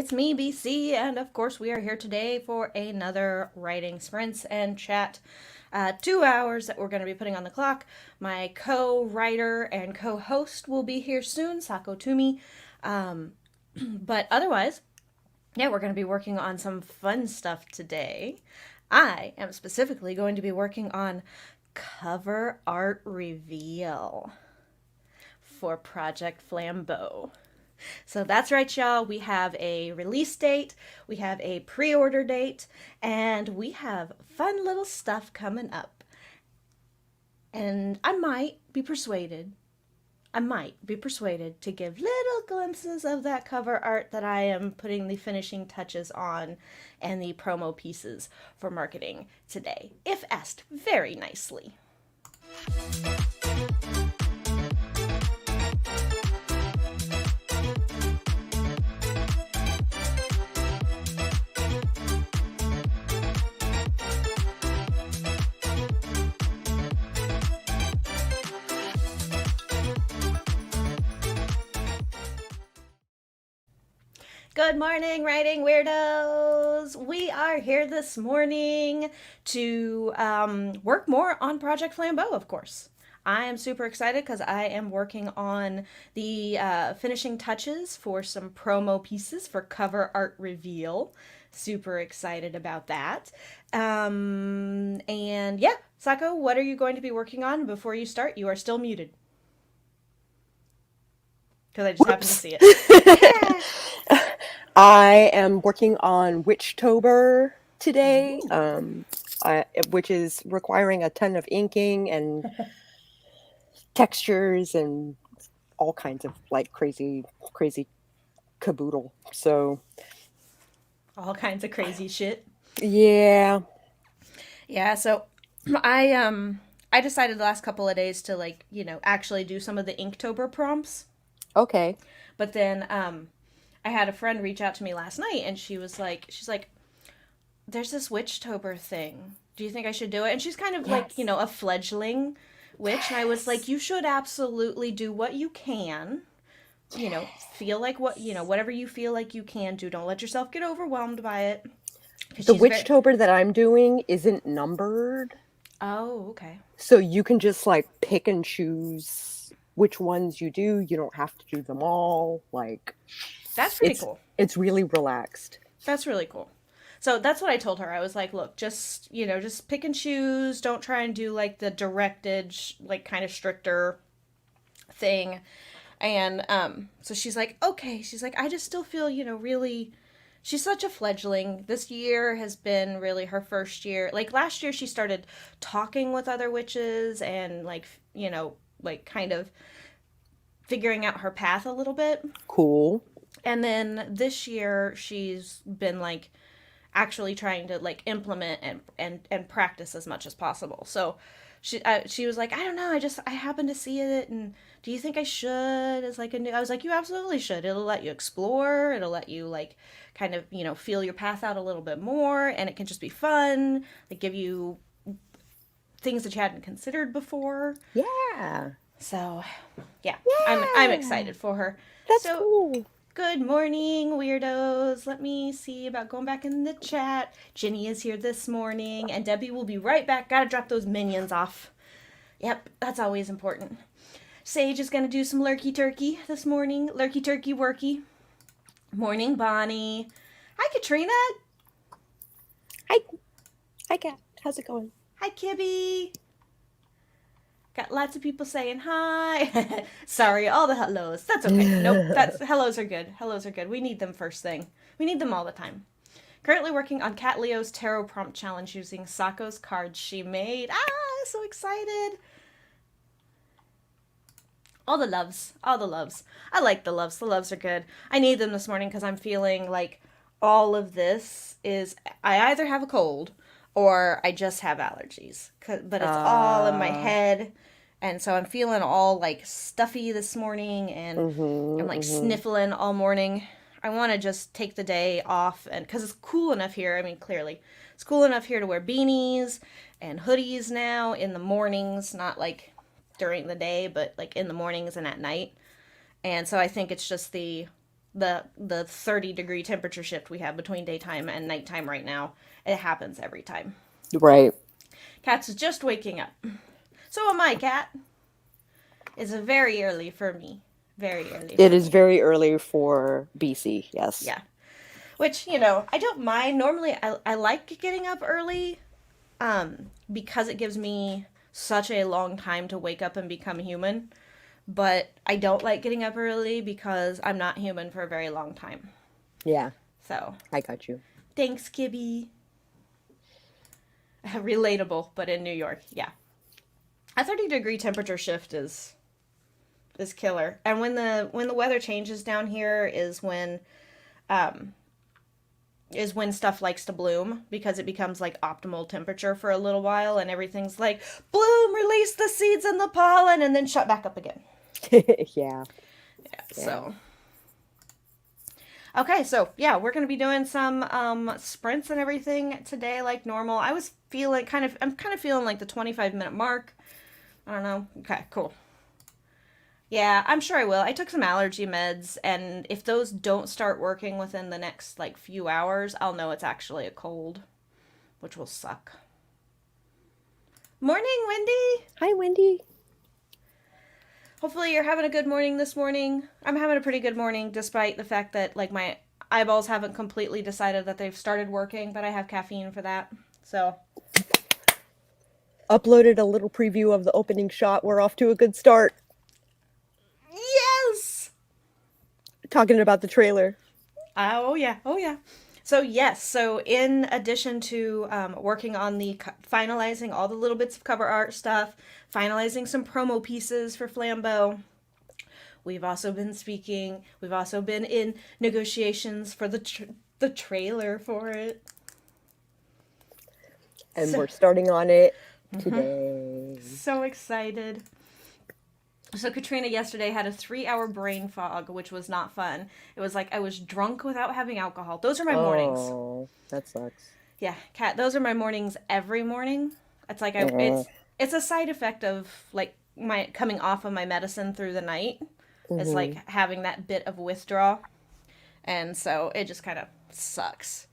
It's me, BC, and of course, we are here today for another writing sprints and chat. 2 hours that we're going to be putting on the clock. My co-writer and co-host will be here soon, Sako Tumi. But otherwise, yeah, we're going to be working on some fun stuff today. I am specifically going to be working on cover art reveal for Project Flambeau. So that's right, y'all. We have a release date, we have a pre-order date, and we have fun little stuff coming up. And I might be persuaded to give little glimpses of that cover art that I am putting the finishing touches on and the promo pieces for marketing today, if asked very nicely. Good morning, writing weirdos! We are here this morning to work more on Project Flambeau, of course. I am super excited because I am working on the finishing touches for some promo pieces for cover art reveal. Super excited about that. And yeah, Sako, what are you going to be working on before you start? You are still muted. Because I just happened to see it. I am working on Witchtober today, which is requiring a ton of inking and textures and all kinds of like crazy caboodle. So all kinds of crazy shit. Yeah. Yeah, so I decided the last couple of days to actually do some of the Inktober prompts. Okay. But then I had a friend reach out to me last night, and she's like, there's this Witchtober thing. Do you think I should do it? And she's kind of like, a fledgling witch. And I was like, you should absolutely do what you can. Feel like whatever you feel like you can do. Don't let yourself get overwhelmed by it. The Witchtober that I'm doing isn't numbered. Oh, okay. So you can just like pick and choose which ones you do. You don't have to do them all. Like, that's pretty cool. It's really relaxed. That's really cool. So that's what I told her. I was like, look, just pick and choose. Don't try and do like the directed, like kind of stricter thing. And so she's like, okay. She's like, I just still feel, really, she's such a fledgling. This year has been really her first year. Like last year she started talking with other witches and like kind of figuring out her path a little bit. Cool. And then this year she's been like actually trying to like implement and practice as much as possible. So she was like, I don't know, I happened to see it, and do you think I should as like I was like, you absolutely should. It'll let you explore, it'll let you like kind of, feel your path out a little bit more, and it can just be fun, like give you things that you hadn't considered before. Yeah. So yeah. I'm excited for her. That's cool. Good morning, weirdos. Let me see about going back in the chat. Ginny is here this morning, and Debbie will be right back. Gotta drop those minions off. Yep, that's always important. Sage is gonna do some lurky turkey this morning. Lurky turkey worky. Morning, Bonnie. Hi, Katrina. Hi, Kat. How's it going? Hi, Kibby. Got lots of people saying hi. Sorry, all the hellos. That's okay. Nope, hellos are good. Hellos are good. We need them first thing. We need them all the time. Currently working on Cat Leo's tarot prompt challenge using Sako's cards she made. So excited. All the loves. I like the loves. The loves are good. I need them this morning because I'm feeling like all of this is, I either have a cold or I just have allergies, but it's all in my head, and so I'm feeling all like stuffy this morning, and I'm like sniffling all morning. I want to just take the day off, and because it's cool enough here, I mean, clearly it's cool enough here to wear beanies and hoodies now in the mornings, not like during the day, but like in the mornings and at night. And so I think it's just the the 30-degree temperature shift we have between daytime and nighttime right now. It happens every time. Right. Cat's just waking up. So am I, Cat. It's very early for me. Very early It for is me. very early for BC, yes. Yeah. Which, you know, I don't mind. Normally, I like getting up early because it gives me such a long time to wake up and become human. But I don't like getting up early because I'm not human for a very long time. Yeah, So, I got you. thanks, Kibby. Relatable, but in New York, yeah. A 30-degree temperature shift is killer. And when the weather changes down here um is when stuff likes to bloom because it becomes like optimal temperature for a little while and everything's like bloom, release the seeds and the pollen and then shut back up again. Yeah. So okay, so yeah, we're gonna be doing some sprints and everything today like normal. I'm kind of feeling like the 25-minute mark. I don't know. Okay, cool. Yeah, I'm sure I will. I took some allergy meds, and if those don't start working within the next like few hours, I'll know it's actually a cold, which will suck. Morning, Wendy. Hi, Wendy. Hopefully you're having a good morning this morning. I'm having a pretty good morning despite the fact that like my eyeballs haven't completely decided that they've started working, but I have caffeine for that. So, Uploaded a little preview of the opening shot. We're off to a good start. yes. Talking about the trailer. Oh yeah. Oh yeah. So yes, so in addition to working on finalizing all the little bits of cover art stuff, finalizing some promo pieces for Flambeau, we've also been in negotiations for the trailer for it. And we're starting on it today. So excited. So Katrina yesterday had a 3-hour brain fog, which was not fun. It was like I was drunk without having alcohol. Those are my mornings. Oh, that sucks. Yeah, Kat, those are my mornings every morning. It's like it's a side effect of like my coming off of my medicine through the night. It's like having that bit of withdrawal. And so it just kind of sucks.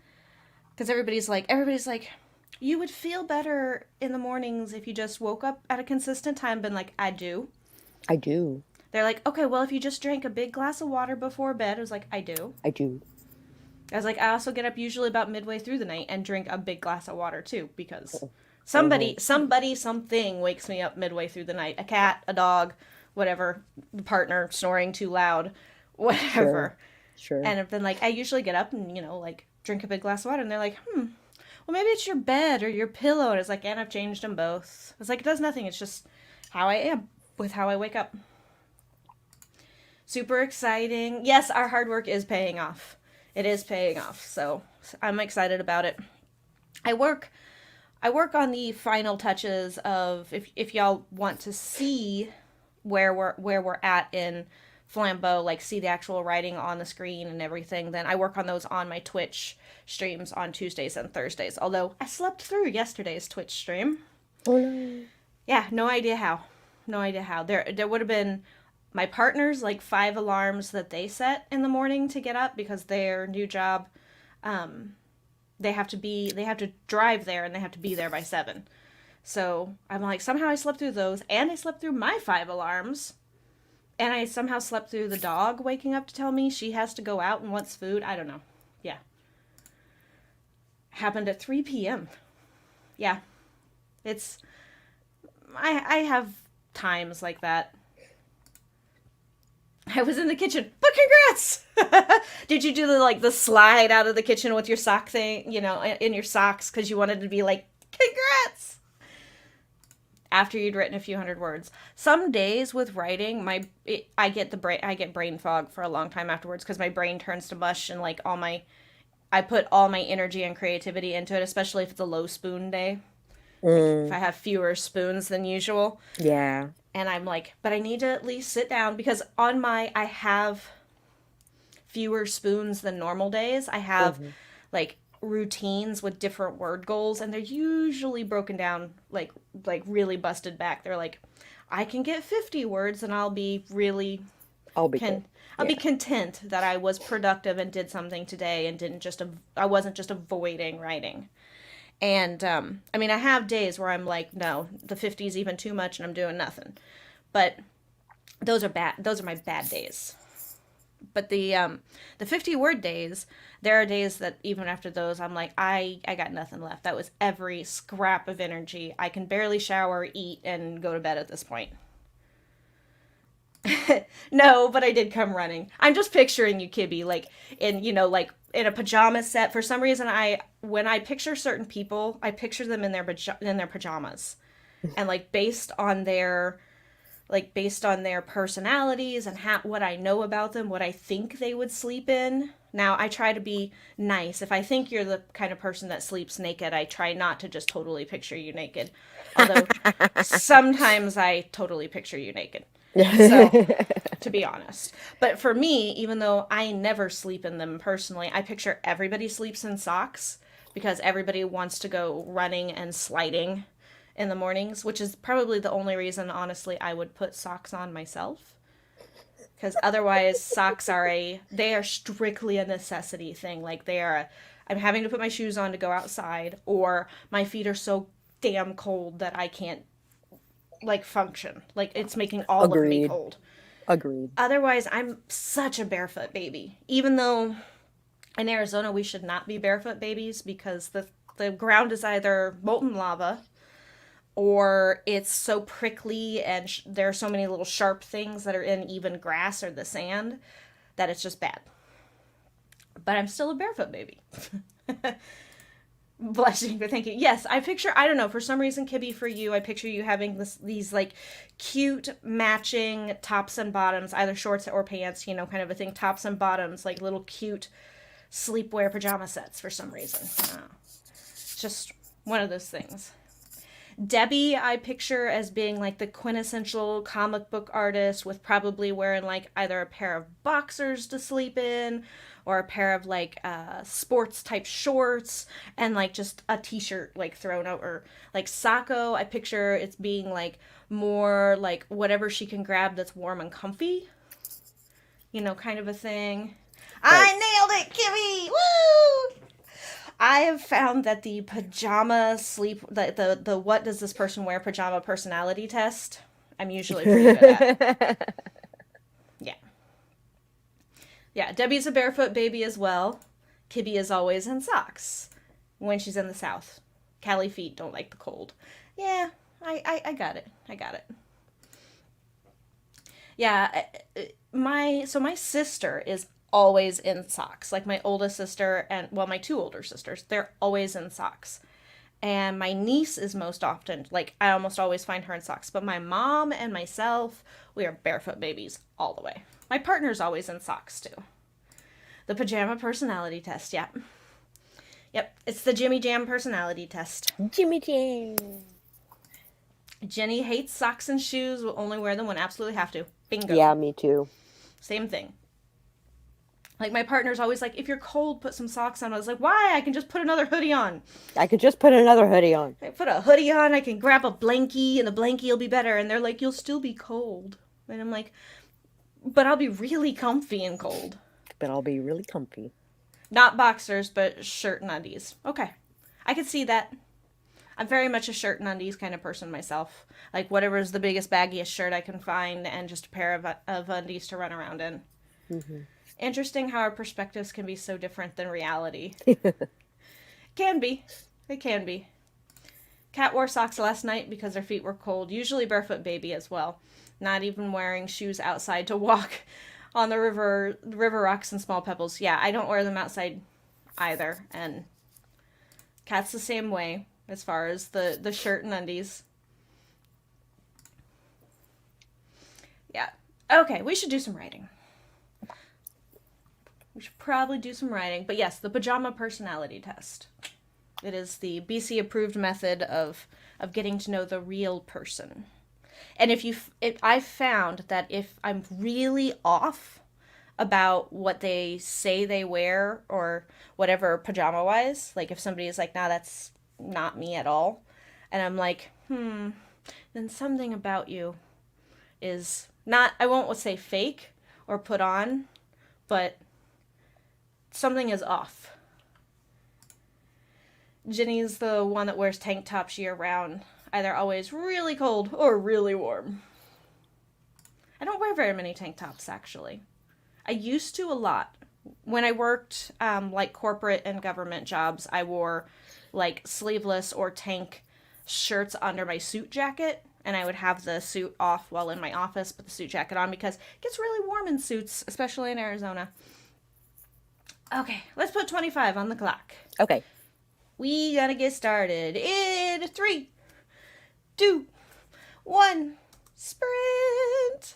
Cuz everybody's like you would feel better in the mornings if you just woke up at a consistent time. Been like, I do. I do. They're like, okay, well, if you just drank a big glass of water before bed, I was like, I do. I do. I was like, I also get up usually about midway through the night and drink a big glass of water too, because something wakes me up midway through the night. A cat, a dog, whatever, the partner snoring too loud, whatever. Sure. And I've been like, I usually get up and, like drink a big glass of water, and they're like, well, maybe it's your bed or your pillow. And it's like, and I've changed them both. It's like, it does nothing. It's just how I am with how I wake up. Super exciting. Yes, our hard work is paying off. It is paying off. So I'm excited about it. I work on the final touches of if y'all want to see where we're at in Flambeau, like see the actual writing on the screen and everything, then I work on those on my Twitch streams on Tuesdays and Thursdays. Although I slept through yesterday's Twitch stream. Oh no. Yeah, no idea how. There would have been my partner's like 5 alarms that they set in the morning to get up because their new job, they have to drive there and they have to be there by 7. So I'm like, somehow I slept through those, and I slept through my 5 alarms, and I somehow slept through the dog waking up to tell me she has to go out and wants food. I don't know. Yeah. Happened at 3 p.m. Yeah. I have times like that. I was in the kitchen, but congrats! Did you do the slide out of the kitchen with your sock thing, in your socks because you wanted to be like, congrats! After you'd written a few hundred words. Some days with writing, I get brain fog for a long time afterwards because my brain turns to mush and like I put all my energy and creativity into it, especially if it's a low spoon day. If I have fewer spoons than usual. Yeah. And I'm like, but I need to at least sit down because I have fewer spoons than normal days. I have like routines with different word goals, and they're usually broken down like really busted back. They're like, I can get 50 words and I'll be really I'll be good. Can I'll be Yeah. content that I was productive and did something today and didn't just I wasn't just avoiding writing. And I mean, I have days where I'm like, no, the 50 is even too much and I'm doing nothing. But those are bad. Those are my bad days. But the 50 word days, there are days that even after those, I'm like, I got nothing left. That was every scrap of energy. I can barely shower, eat, and go to bed at this point. No, but I did come running. I'm just picturing you, Kibby, like in, like in a pajama set. For some reason, when I picture certain people, I picture them in their pajamas, and based on their personalities and what I know about them, what I think they would sleep in. Now, I try to be nice. If I think you're the kind of person that sleeps naked, I try not to just totally picture you naked. Although sometimes I totally picture you naked. So, to be honest. But for me, even though I never sleep in them personally, I picture everybody sleeps in socks because everybody wants to go running and sliding in the mornings, which is probably the only reason, honestly, I would put socks on myself. Because otherwise, they are strictly a necessity thing. Like I'm having to put my shoes on to go outside, or my feet are so damn cold that I can't like function. Like it's making all of me Agreed. cold. Agreed. Otherwise, I'm such a barefoot baby. Even though in Arizona we should not be barefoot babies because the ground is either molten lava or it's so prickly and there are so many little sharp things that are in even grass or the sand that it's just bad. But I'm still a barefoot baby. Blushing, but thank you. Yes, I don't know, for some reason, Kibby, for you, I picture you having these like cute matching tops and bottoms, either shorts or pants, kind of a thing, tops and bottoms, like little cute sleepwear pajama sets for some reason. Just one of those things. Debbie, I picture as being like the quintessential comic book artist with probably wearing like either a pair of boxers to sleep in or a pair of like sports type shorts and like just a t-shirt like thrown over. Like Sako, I picture it's being like more like whatever she can grab that's warm and comfy, kind of a thing. Right. I nailed it, Kimmy! Woo! I have found that the pajama sleep, the what does this person wear pajama personality test, I'm usually pretty good at. Yeah. Yeah, Debbie's a barefoot baby as well. Kibby is always in socks when she's in the South. Callie feet don't like the cold. Yeah, I got it. I got it. Yeah, my sister is always in socks. Like my oldest sister and my two older sisters, they're always in socks. And my niece is most often, like I almost always find her in socks, but my mom and myself, we are barefoot babies all the way. My partner's always in socks too. The pajama personality test, yeah. Yep, it's the Jimmy Jam personality test. Jimmy Jam. Jenny hates socks and shoes, will only wear them when absolutely have to. Bingo. Yeah, me too. Same thing. Like, my partner's always like, if you're cold, put some socks on. I was like, why? I can just put another hoodie on. I could just put another hoodie on. I put a hoodie on, I can grab a blankie, and the blankie will be better. And they're like, you'll still be cold. And I'm like, but I'll be really comfy and cold. But I'll be really comfy. Not boxers, but shirt and undies. Okay. I can see that. I'm very much a shirt and undies kind of person myself. Like, whatever's the biggest, baggiest shirt I can find, and just a pair of undies to run around in. Mm-hmm. Interesting how our perspectives can be so different than reality. Can be. It can be. Kat wore socks last night because her feet were cold. Usually barefoot baby as well. Not even wearing shoes outside to walk on the river rocks and small pebbles. Yeah, I don't wear them outside either. And Kat's the same way as far as the shirt and undies. Yeah. Okay, we should do some writing. We should probably do some writing. But yes, the pajama personality test. It is the BC approved method of getting to know the real person. And if I've found that if I'm really off about what they say they wear or whatever pajama wise, like if somebody is like, nah, that's not me at all, and I'm like, then something about you is not, I won't say fake, or put on, but something is off. Ginny's the one that wears tank tops year round, either always really cold or really warm. I don't wear very many tank tops, actually. I used to a lot. When I worked like corporate and government jobs, I wore like sleeveless or tank shirts under my suit jacket, and I would have the suit off while in my office, put the suit jacket on because it gets really warm in suits, especially in Arizona. Okay, let's put 25 on the clock. Okay. We gotta get started in 3, 2, 1, sprint!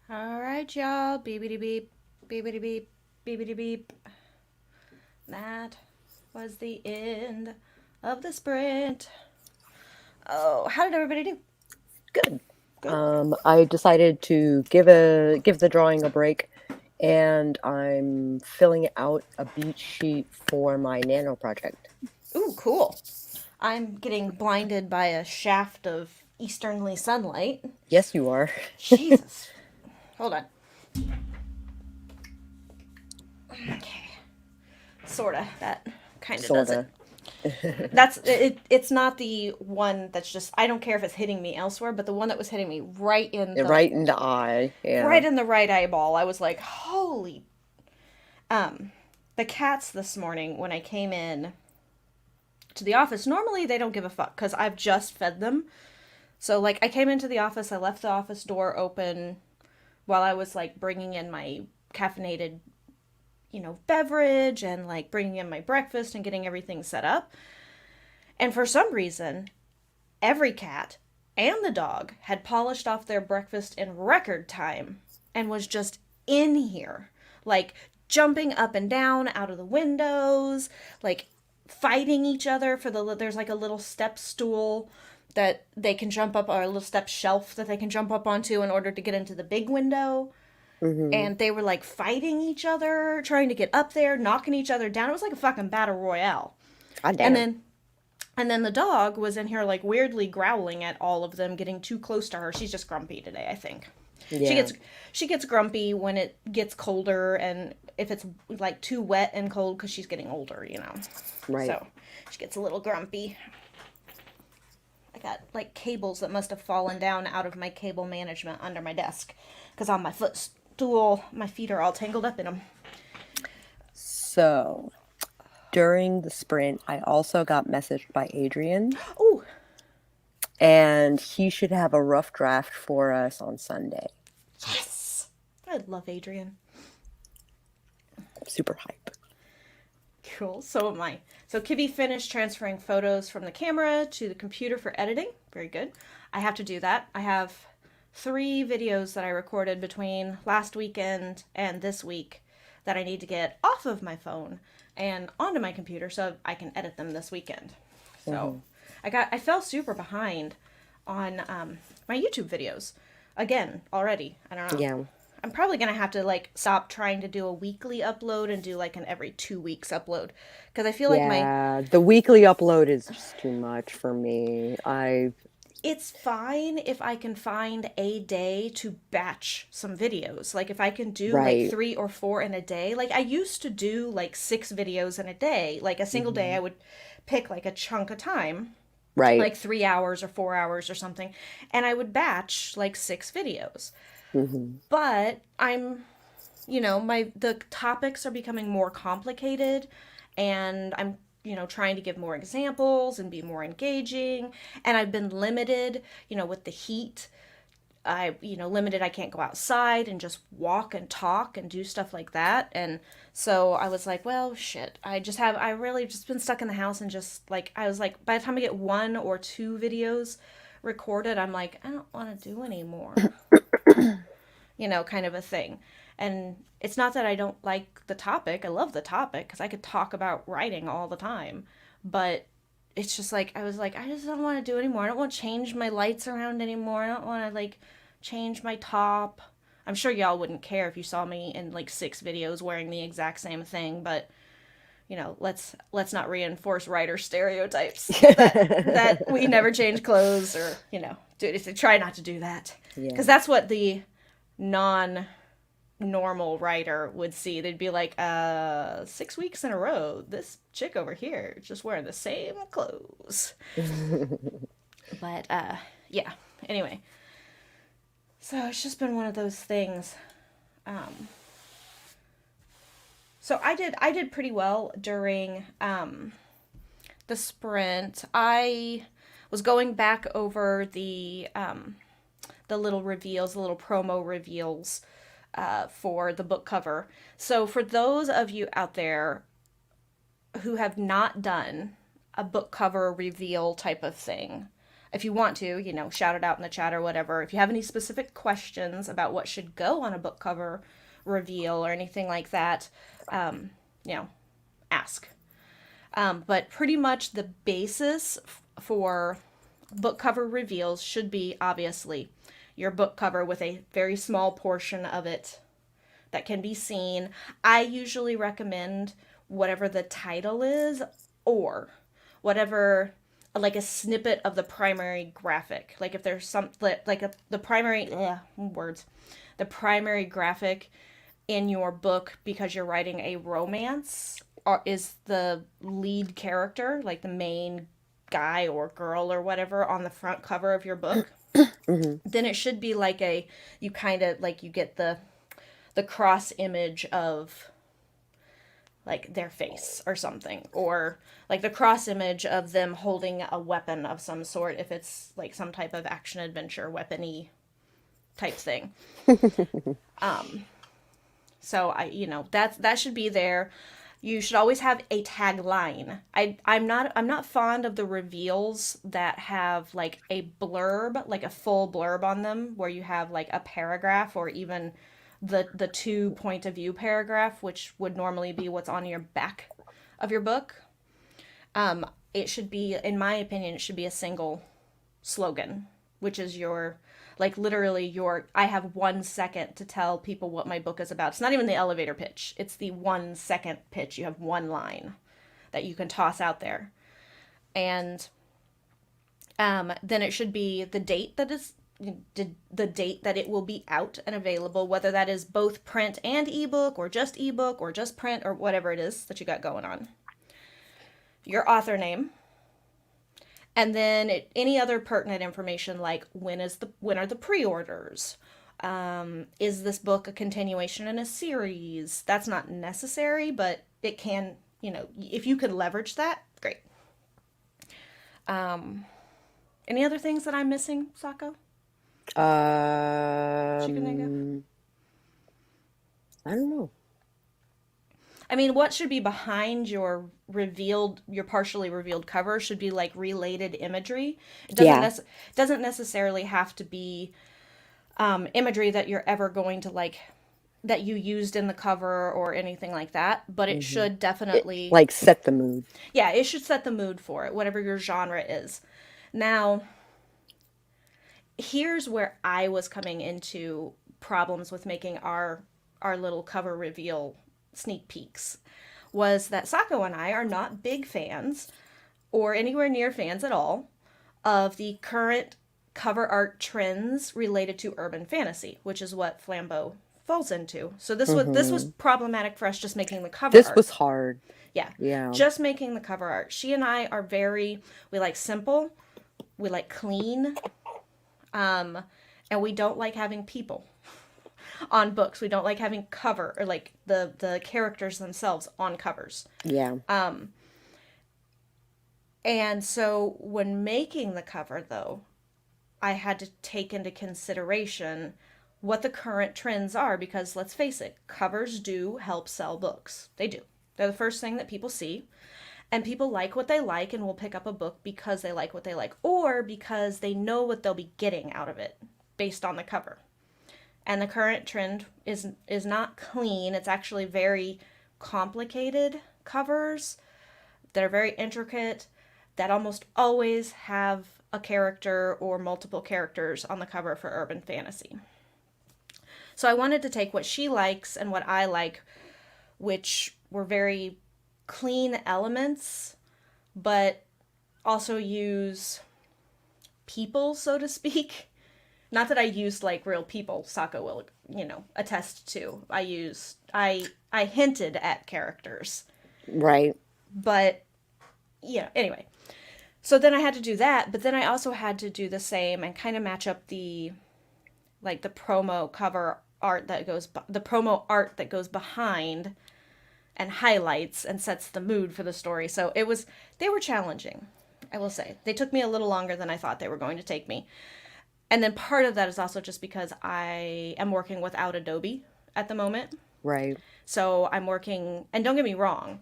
All right, y'all. Beepity beep, beepity beep, beepity beep. That was the end of the sprint. Oh, how did everybody do? Good. Good. I decided to give the drawing a break, and I'm filling out a beat sheet for my nano project. Ooh, cool. I'm getting blinded by a shaft of easternly sunlight. Yes, you are. Jesus. Hold on. Okay. Sorta. That kind of does it. Sorta. That's it. It's not the one that's just. I don't care if it's hitting me elsewhere, but the one that was hitting me Right in the eye. Yeah. right in the right eyeball. I was like, holy. The cats this morning when I came in to the office. Normally they don't give a fuck because I've just fed them. So like I came into the office, I left the office door open while I was like bringing in my caffeinated, beverage and like bringing in my breakfast and getting everything set up. And for some reason, every cat and the dog had polished off their breakfast in record time and was just in here, like jumping up and down out of the windows, like fighting each other for there's like a little step stool that they can jump up, or a little step shelf that they can jump up onto in order to get into the big window. Mm-hmm. And they were like fighting each other, trying to get up there, knocking each other down. It was like a fucking battle royale. God And damn. then the dog was in here like weirdly growling at all of them, getting too close to her. She's just grumpy today, I think. Yeah. She gets grumpy when it gets colder, and if it's like too wet and cold because she's getting older. Right. So she gets a little grumpy. I got like cables that must have fallen down out of my cable management under my desk because on my footstool, my feet are all tangled up in them. So, during the sprint, I also got messaged by Adrian, Ooh, and he should have a rough draft for us on Sunday. yes! I love Adrian. Super hype. Cool, so am I. So Kibby finished transferring photos from the camera to the computer for editing. Very good. I have to do that. I have 3 videos that I recorded between last weekend and this week that I need to get off of my phone and onto my computer so I can edit them this weekend. So I fell super behind on my YouTube videos again already. I don't know. Yeah. I'm probably gonna have to like stop trying to do a weekly upload and do like an every 2 weeks upload because I feel like the weekly upload is just too much for me. it's fine if I can find a day to batch some videos. Like if I can do like Right. 3 or 4 in a day. Like I used to do like 6 videos in a day. Like a single day I would pick like a chunk of time, Right. like 3 hours or 4 hours or something, and I would batch like 6 videos. But the topics are becoming more complicated, and I'm trying to give more examples and be more engaging, and I've been limited with the heat. Limited, I can't go outside and just walk and talk and do stuff like that. And so I was like, well, shit, I really just been stuck in the house, and just like I was like, by the time I get 1 or 2 videos recorded, I'm like, I don't want to do anymore. Kind of a thing. And it's not that I don't like the topic. I love the topic because I could talk about writing all the time. But it's just like, I was like, I just don't want to do anymore. I don't want to change my lights around anymore. I don't want to like change my top. I'm sure y'all wouldn't care if you saw me in like 6 videos wearing the exact same thing, but let's not reinforce writer stereotypes that we never change clothes, or try not to do that, Yeah. because that's what the non-normal writer would see. They'd be like, 6 weeks in a row, this chick over here is just wearing the same clothes. But yeah. Anyway, so it's just been one of those things. So I did pretty well during the sprint. I was going back over the little reveals, the little promo reveals for the book cover. So for those of you out there who have not done a book cover reveal type of thing, If you want to, shout it out in the chat or whatever. If you have any specific questions about what should go on a book cover reveal or anything like that, you know, ask. But pretty much the basis for book cover reveals should be obviously your book cover with a very small portion of it that can be seen. I usually recommend whatever the title is or whatever, like a snippet of the primary graphic. Like if there's some, like the primary, words, the primary graphic in your book because you're writing a romance or is the lead character, like the main guy or girl or whatever on the front cover of your book, then it should be like you kind of like you get the cross image of like their face or something, or like the cross image of them holding a weapon of some sort if it's like some type of action adventure weapony type thing. So that should be there. You should always have a tagline. I'm not fond of the reveals that have like a blurb, like a full blurb on them, where you have like a paragraph or even the two point of view paragraph, which would normally be what's on your back of your book. It should be, in my opinion, it should be a single slogan, which is your, like literally I have 1 second to tell people what my book is about. It's not even the elevator pitch. It's the 1 second pitch. You have one line that you can toss out there. And then it should be the date that it will be out and available, whether that is both print and ebook or just print or whatever it is that you got going on. Your author name. And then any other pertinent information like when are the pre-orders? Is this book a continuation in a series? That's not necessary, but it can, if you could leverage that, great. Any other things that I'm missing, Sako? I don't know. I mean, what should be behind your partially revealed cover should be like related imagery. It doesn't necessarily have to be imagery that you're ever going to like, that you used in the cover or anything like that, but it should definitely like set the mood. Yeah, it should set the mood for it, whatever your genre is. Now, here's where I was coming into problems with making our little cover reveal sneak peeks, was that Sako and I are not big fans or anywhere near fans at all of the current cover art trends related to urban fantasy, which is what Flambeau falls into. So this was problematic for us just making the cover art. This was hard. Yeah. Just making the cover art. She and I are we like simple, we like clean, and we don't like having people on books. We don't like having cover or like the characters themselves on covers. Yeah. And so when making the cover though, I had to take into consideration what the current trends are, because let's face it, covers do help sell books. They do. They're the first thing that people see, and people like what they like and will pick up a book because they like what they like, or because they know what they'll be getting out of it based on the cover. And the current trend is not clean. It's actually very complicated covers that are very intricate, that almost always have a character or multiple characters on the cover for urban fantasy. So I wanted to take what she likes and what I like, which were very clean elements, but also use people, so to speak. Not that I used like real people, Sako will, attest to. I hinted at characters. Right. But, anyway. So then I had to do that, but then I also had to do the same and kind of match up the promo cover art the promo art that goes behind and highlights and sets the mood for the story. So they were challenging, I will say. They took me a little longer than I thought they were going to take me. And then part of that is also just because I am working without Adobe at the moment. Right. So I'm working, and don't get me wrong,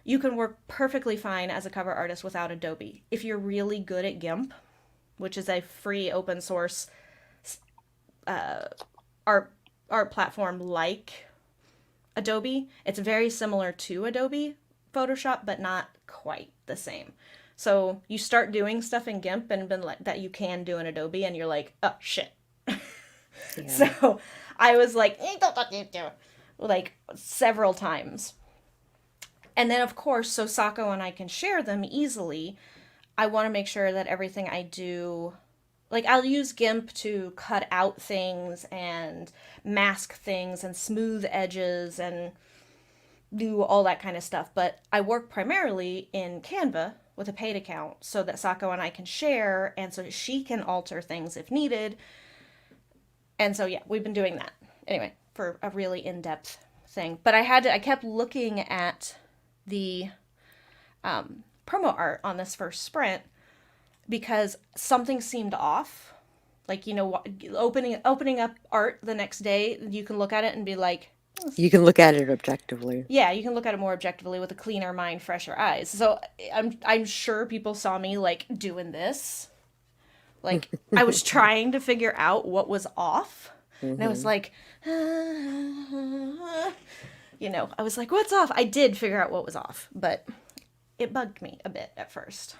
you can work perfectly fine as a cover artist without Adobe. If you're really good at GIMP, which is a free open source art platform like Adobe. It's very similar to Adobe Photoshop, but not quite the same. So you start doing stuff in GIMP and been like that you can do in Adobe, and you're like, oh shit. Yeah. So I was like, like several times. And then of course, so Sako and I can share them easily. I want to make sure that everything I do, like I'll use GIMP to cut out things and mask things and smooth edges and do all that kind of stuff. But I work primarily in Canva with a paid account so that Sako and I can share and so that she can alter things if needed. And so, yeah, we've been doing that. Anyway, for a really in-depth thing. But I kept looking at the promo art on this first sprint because something seemed off. Like, opening up art the next day, you can look at it and be like, you can look at it objectively. yeah, you can look at it more objectively with a cleaner mind, fresher eyes. So I'm sure people saw me like doing this. Like I was trying to figure out what was off. And I was like, I was like, what's off? I did figure out what was off, but it bugged me a bit at first.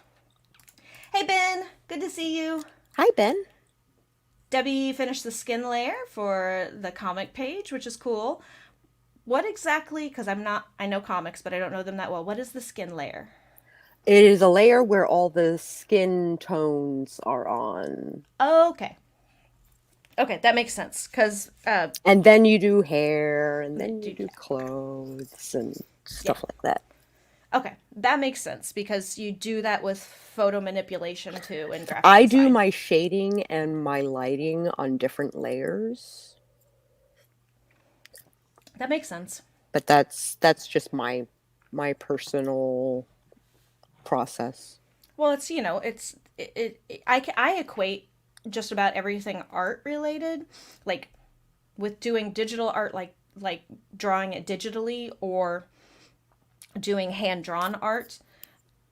Hey, Ben. Good to see you. Hi, Ben. Debbie finished the skin layer for the comic page, which is cool. What exactly, because I know comics, but I don't know them that well. What is the skin layer? It is a layer where all the skin tones are on. Okay. Okay, that makes sense, because... and then you do hair, and then you do clothes, and stuff like that. Okay, that makes sense, because you do that with photo manipulation, too, in graphic I design. do my shading and my lighting on different layers. That makes sense. But that's just my personal process. Well, it's, I equate just about everything art related, like with doing digital art, like drawing it digitally, or doing hand-drawn art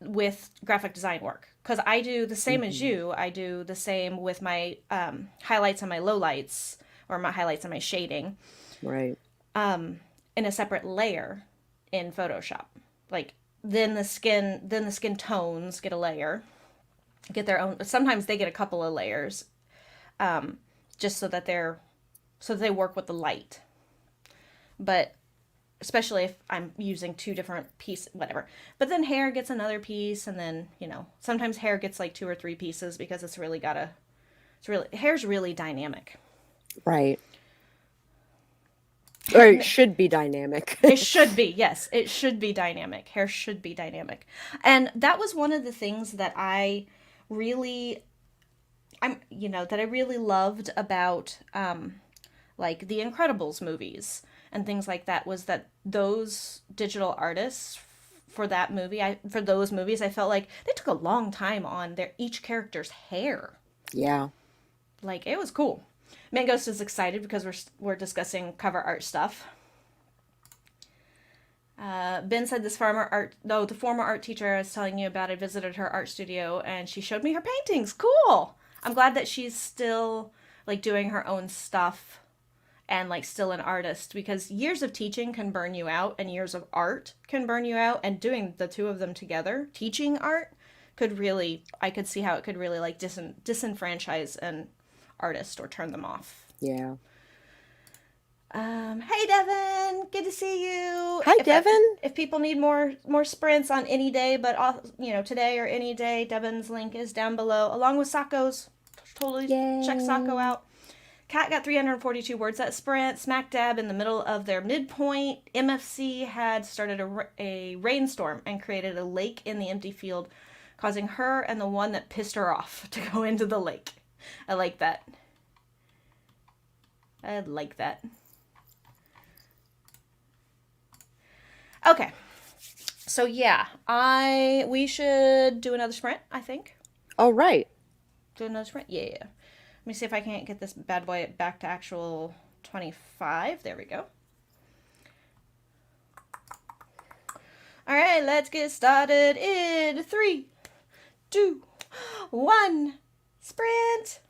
with graphic design work. Because I do the same as you. I do the same with my highlights and my lowlights, or my highlights and my shading. Right. In a separate layer in Photoshop. Like then the skin tones get a layer, get their own. Sometimes they get a couple of layers, just so that they work with the light. But especially if I'm using two different pieces, whatever. But then hair gets another piece, and then sometimes hair gets like 2 or 3 pieces because hair's really dynamic. Right. Or it should be dynamic. It should be, yes. It should be dynamic. Hair should be dynamic. And that was one of the things that I really loved about like the Incredibles movies and things like that, was that those digital artists for those movies, I felt like they took a long time on each character's hair. Yeah. Like, it was cool. Mangos is excited because we're discussing cover art stuff. Ben said the former art teacher I was telling you about, I visited her art studio and she showed me her paintings. Cool. I'm glad that she's still like doing her own stuff and like still an artist, because years of teaching can burn you out and years of art can burn you out, and doing the two of them together, teaching art, I could see how it could really like disenfranchise an artist or turn them off. Yeah. Hey Devin, good to see you. Hi Devin. If people need more sprints on any day, but today or any day, Devin's link is down below, along with Sako's. Totally check Sako out. Cat got 342 words that sprint, smack dab in the middle of their midpoint. MFC had started a rainstorm and created a lake in the empty field, causing her and the one that pissed her off to go into the lake. I like that. I like that. Okay. So yeah, we should do another sprint, I think. All right. Do another sprint? Yeah. Let me see if I can't get this bad boy back to actual 25. There we go. All right, let's get started in 3, 2, 1. Sprint!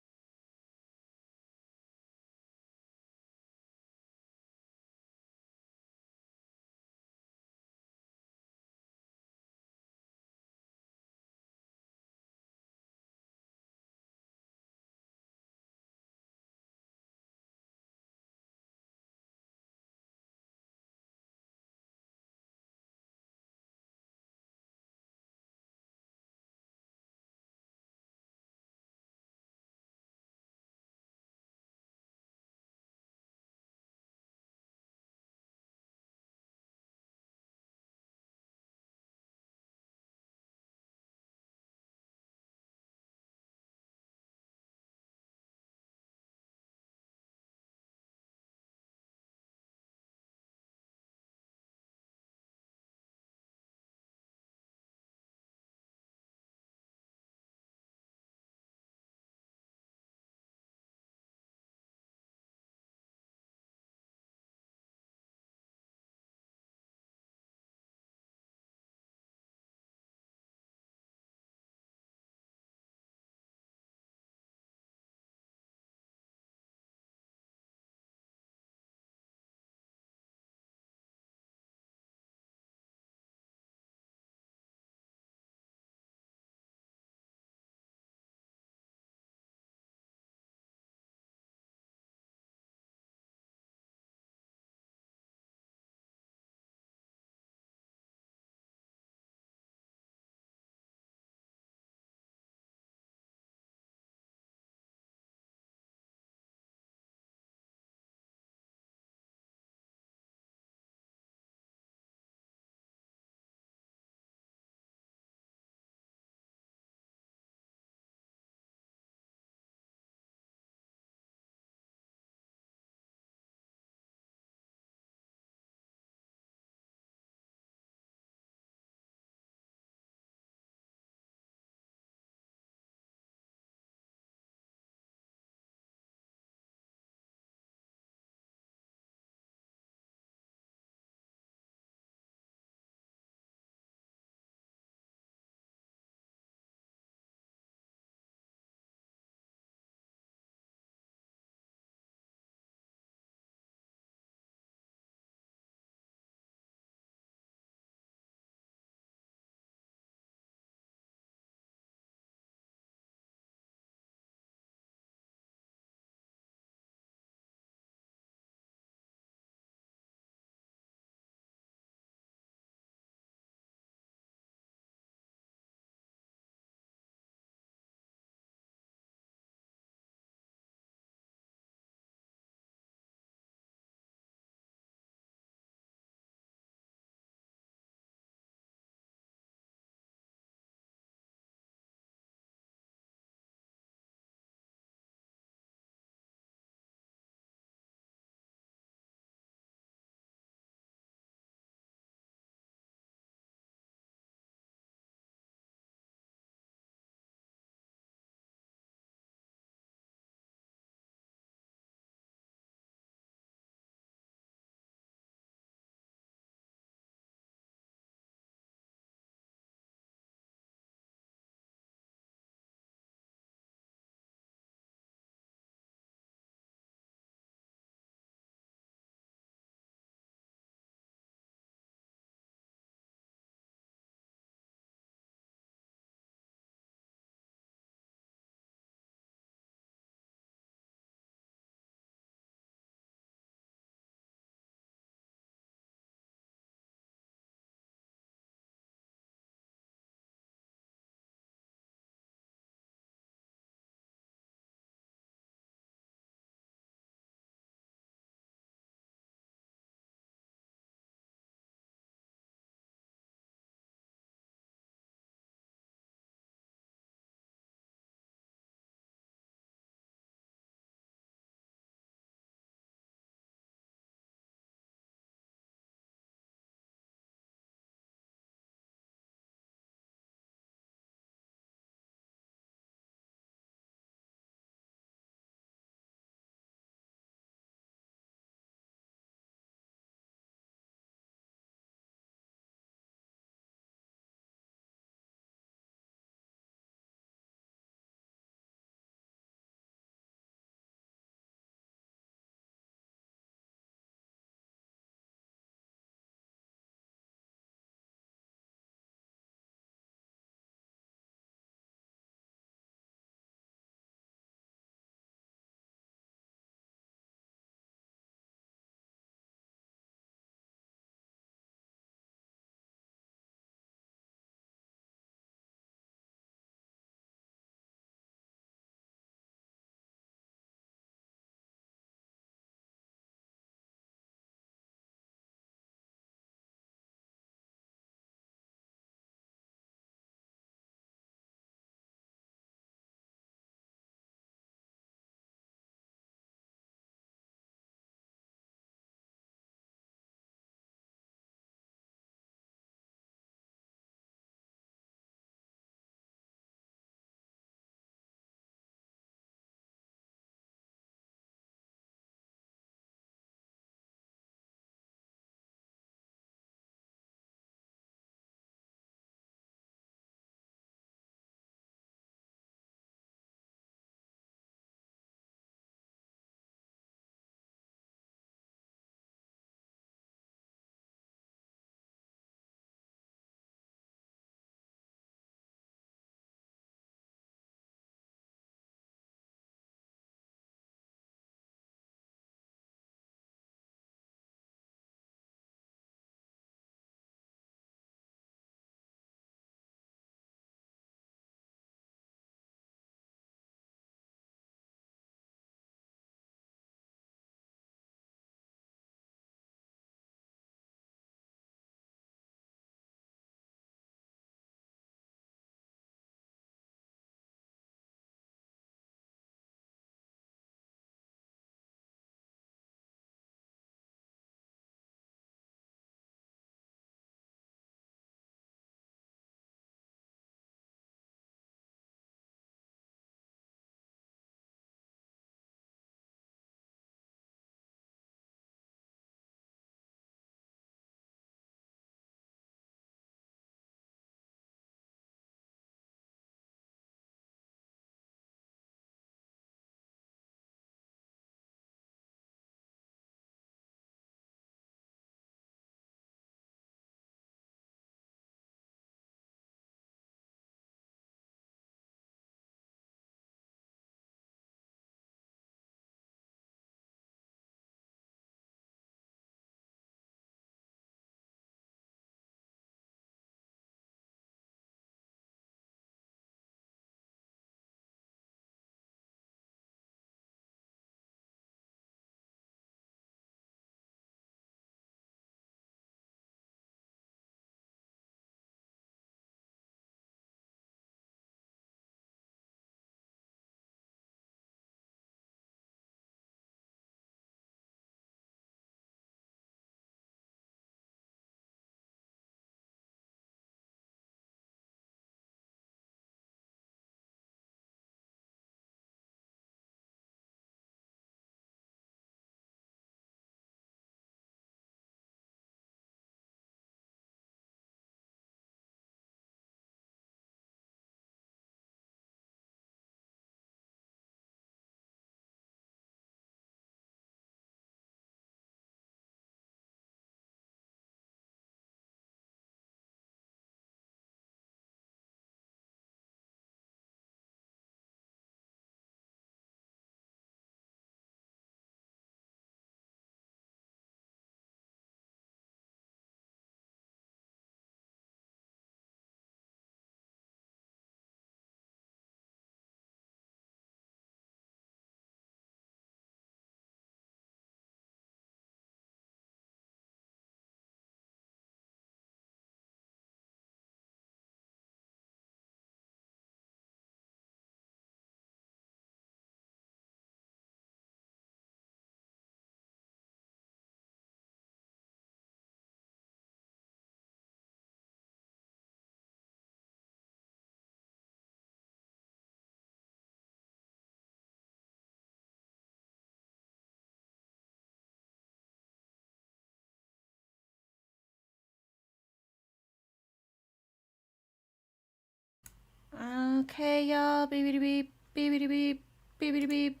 Okay, y'all. Beep, beep, beep, beep, beep, beep.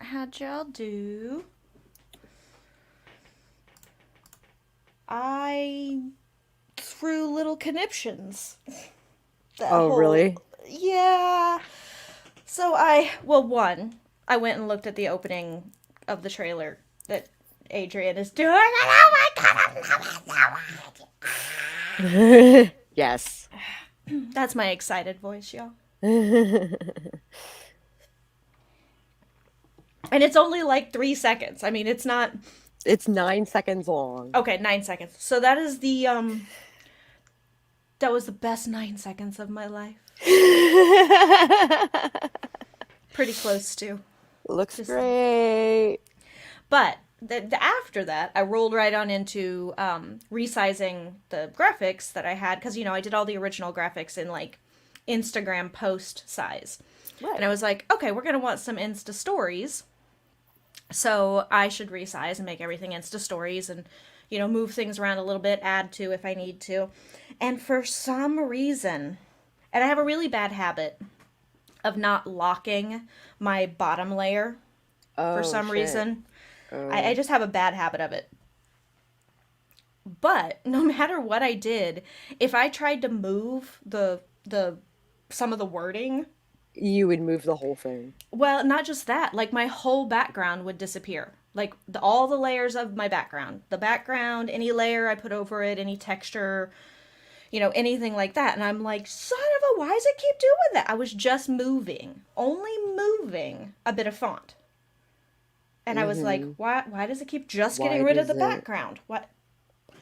How'd y'all do? I threw little conniptions. That Oh, whole. really? Yeah. So one, I went and looked at the opening of the trailer that Adrian is doing. And oh my god, I'm loving Yes. it. That's my excited voice, y'all. And it's only like 3 seconds. I mean, it's not. It's 9 seconds long. Okay, 9 seconds. So that is the that was the best 9 seconds of my life. Pretty close to. Looks Just, great. but after that, I rolled right on into resizing the graphics that I had because I did all the original graphics in like Instagram post size, Right. and I was like, okay, we're gonna want some Insta stories, so I should resize and make everything Insta stories and move things around a little bit, add to if I need to, and for some reason, and I have a really bad habit of not locking my bottom layer for Oh, some shit. reason. I Oh. just have a bad habit of it. But no matter what I did, if I tried to move the some of the wording, You would move the whole thing. well, not just that, like my whole background would disappear. Like all the layers of my background, the background, any layer I put over it, any texture, anything like that. And I'm like, son of a, why does it keep doing that? I was just moving, only moving a bit of font. And I was like, Mm-hmm. why does it keep just getting Why rid of does the it? background? What?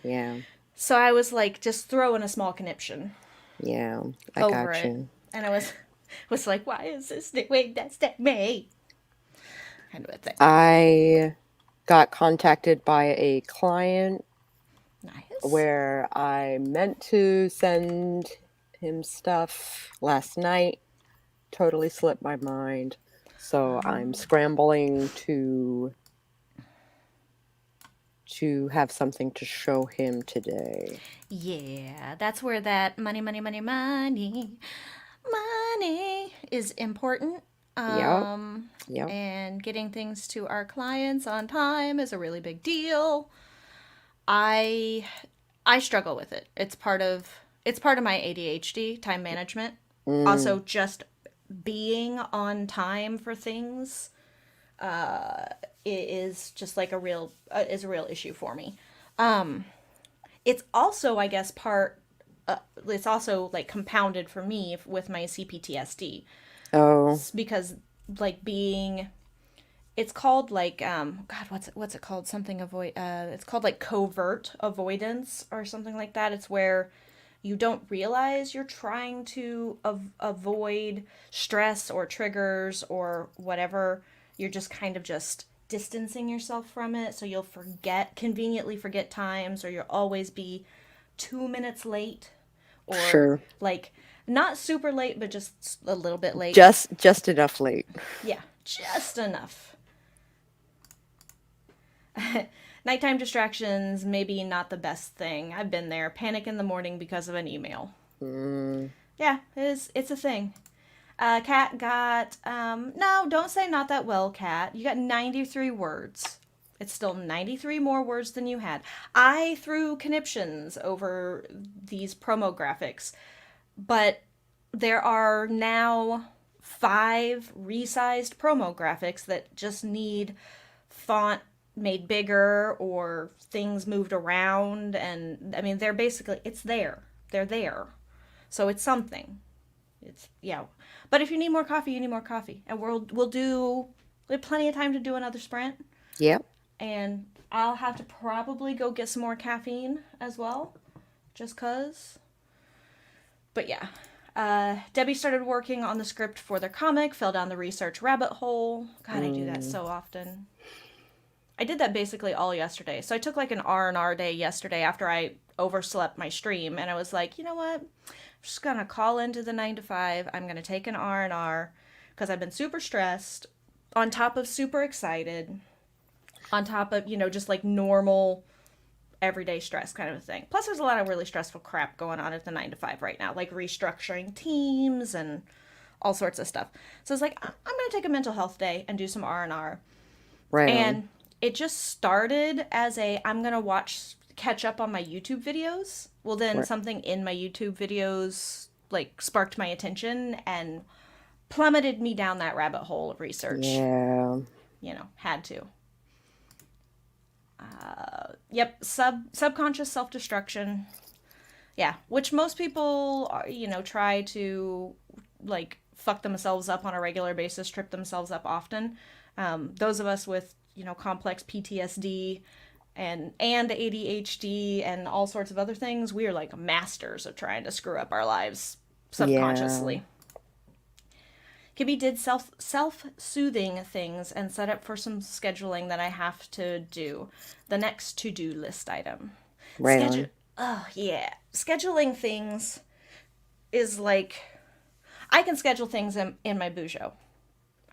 Yeah. So I was like, just throwing a small conniption Yeah. I over got it. you. And I was like, why is this doing that to me? Kind of a thing. I got contacted by a client Nice. where I meant to send him stuff last night. Totally slipped my mind. So I'm scrambling to have something to show him today. Yeah, that's where that money is important. Yep. Yep. And getting things to our clients on time is a really big deal. I I struggle with it. It's part of my ADHD, time management. Mm, Also just being on time for things is just like a real issue for me. It's also, I guess, it's also like compounded for me with my CPTSD oh, because like it's called like god, what's it called, something avoid it's called like covert avoidance or something like that. It's where you don't realize you're trying to avoid stress or triggers or whatever. You're just kind of just distancing yourself from it, so you'll conveniently forget times, or you'll always be 2 minutes late, or sure. like not super late but just a little bit late. Just enough late. Yeah, just enough. Nighttime distractions, maybe not the best thing. I've been there. Panic in the morning because of an email. Mm, Yeah, it's a thing. Kat got no, don't say not that well, Kat. You got 93 words. It's still 93 more words than you had. I threw conniptions over these promo graphics, but there are now 5 resized promo graphics that just need font made bigger or things moved around, and I mean it's there. They're there. So it's something. It's yeah. But if you need more coffee, you need more coffee. And we have plenty of time to do another sprint, yep. and I'll have to probably go get some more caffeine as well, just cuz. But yeah. Debbie started working on the script for their comic, fell down the research rabbit hole. God, I do that Mm, so often. I did that basically all yesterday. So I took like an R&R day yesterday after I overslept my stream, and I was like, you know what? I'm just gonna call into the 9 to 5. I'm gonna take an R&R because I've been super stressed, on top of super excited, on top of just like normal everyday stress kind of a thing. Plus, there's a lot of really stressful crap going on at the 9 to 5 right now, like restructuring teams and all sorts of stuff. So it's like, I'm going to take a mental health day and do some R&R. Right on. And it just started as I'm going to catch up on my YouTube videos. Well, then Right. something in my YouTube videos like sparked my attention and plummeted me down that rabbit hole of research. Yeah. Had to. Yep, subconscious self-destruction. Yeah, which most people, try to, like, fuck themselves up on a regular basis, trip themselves up often. Those of us with, complex PTSD and ADHD and all sorts of other things, we are, like, masters of trying to screw up our lives subconsciously. Kibby did self-soothing things and set up for some scheduling that I have to do. The next to-do list item. Right on. Oh, yeah. Scheduling things is like... I can schedule things in my Bujo.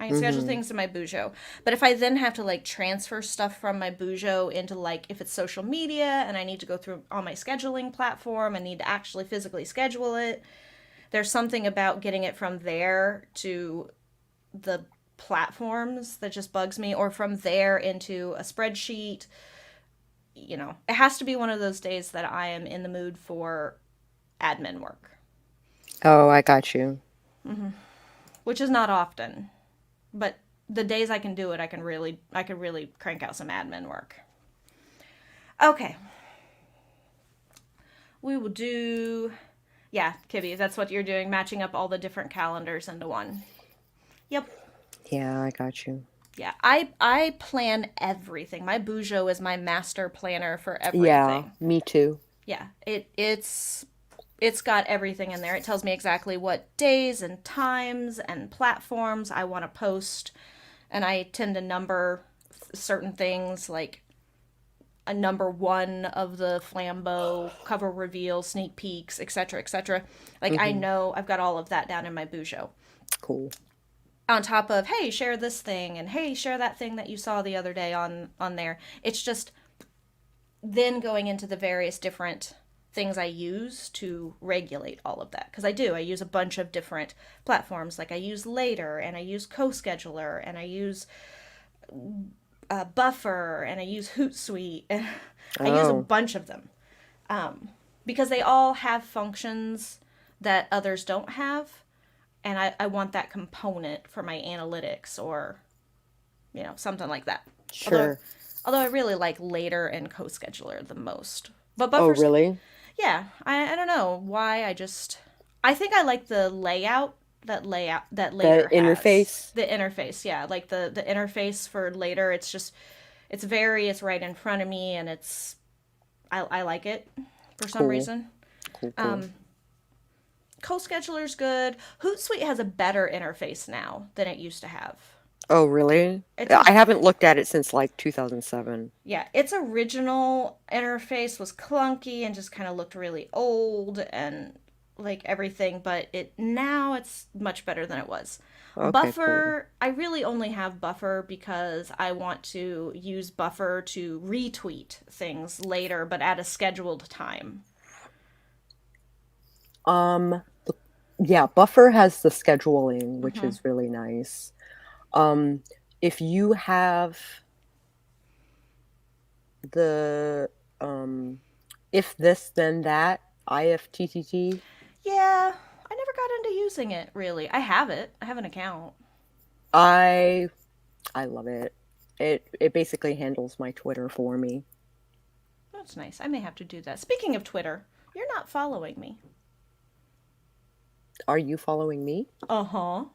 I can schedule things in my Bujo. But if I then have to, like, transfer stuff from my Bujo into, like, if it's social media and I need to go through on my scheduling platform and need to actually physically schedule it... There's something about getting it from there to the platforms that just bugs me, or from there into a spreadsheet. It has to be one of those days that I am in the mood for admin work. Oh, I got you. Which is not often, but the days I can do it, I could really crank out some admin work. Okay. We will do... Yeah, Kibby, that's what you're doing, matching up all the different calendars into one. Yep. Yeah, I got you. Yeah, I plan everything. My Bujo is my master planner for everything. Yeah, me too. Yeah, it's got everything in there. It tells me exactly what days and times and platforms I want to post, and I tend to number certain things, like a number 1 of the Flambeau cover reveal, sneak peeks, etc., etc. Like, I know I've got all of that down in my Bujo. Cool. On top of, hey, share this thing, and hey, share that thing that you saw the other day on there. It's just then going into the various different things I use to regulate all of that. Because I use a bunch of different platforms. Like, I use Leiser, and I use CoScheduler, and I use... Buffer, and I use Hootsuite, and I use a bunch of them because they all have functions that others don't have, and I want that component for my analytics or something like that. Sure. Although I really like Leiser and CoScheduler the most, but Oh, Buffer's... really? Yeah, I don't know why. I think I like the layout that Leiser has. interface? The interface, yeah. Like the interface for Leiser, it's right in front of me, and I like it for some reason. Cool. CoScheduler's good. Hootsuite has a better interface now than it used to have. Oh, really? I haven't looked at it since like 2007. Yeah, its original interface was clunky and just kind of looked really old and like everything, but now it's much better than it was. Okay, Buffer, cool. I really only have Buffer because I want to use Buffer to retweet things later, but at a scheduled time. Yeah, Buffer has the scheduling, which is really nice. If you have the if this then that IFTTT. Yeah, I never got into using it, really. I have it. I have an account. I love it. It basically handles my Twitter for me. That's nice. I may have to do that. Speaking of Twitter, you're not following me. Are you following me? Uh-huh.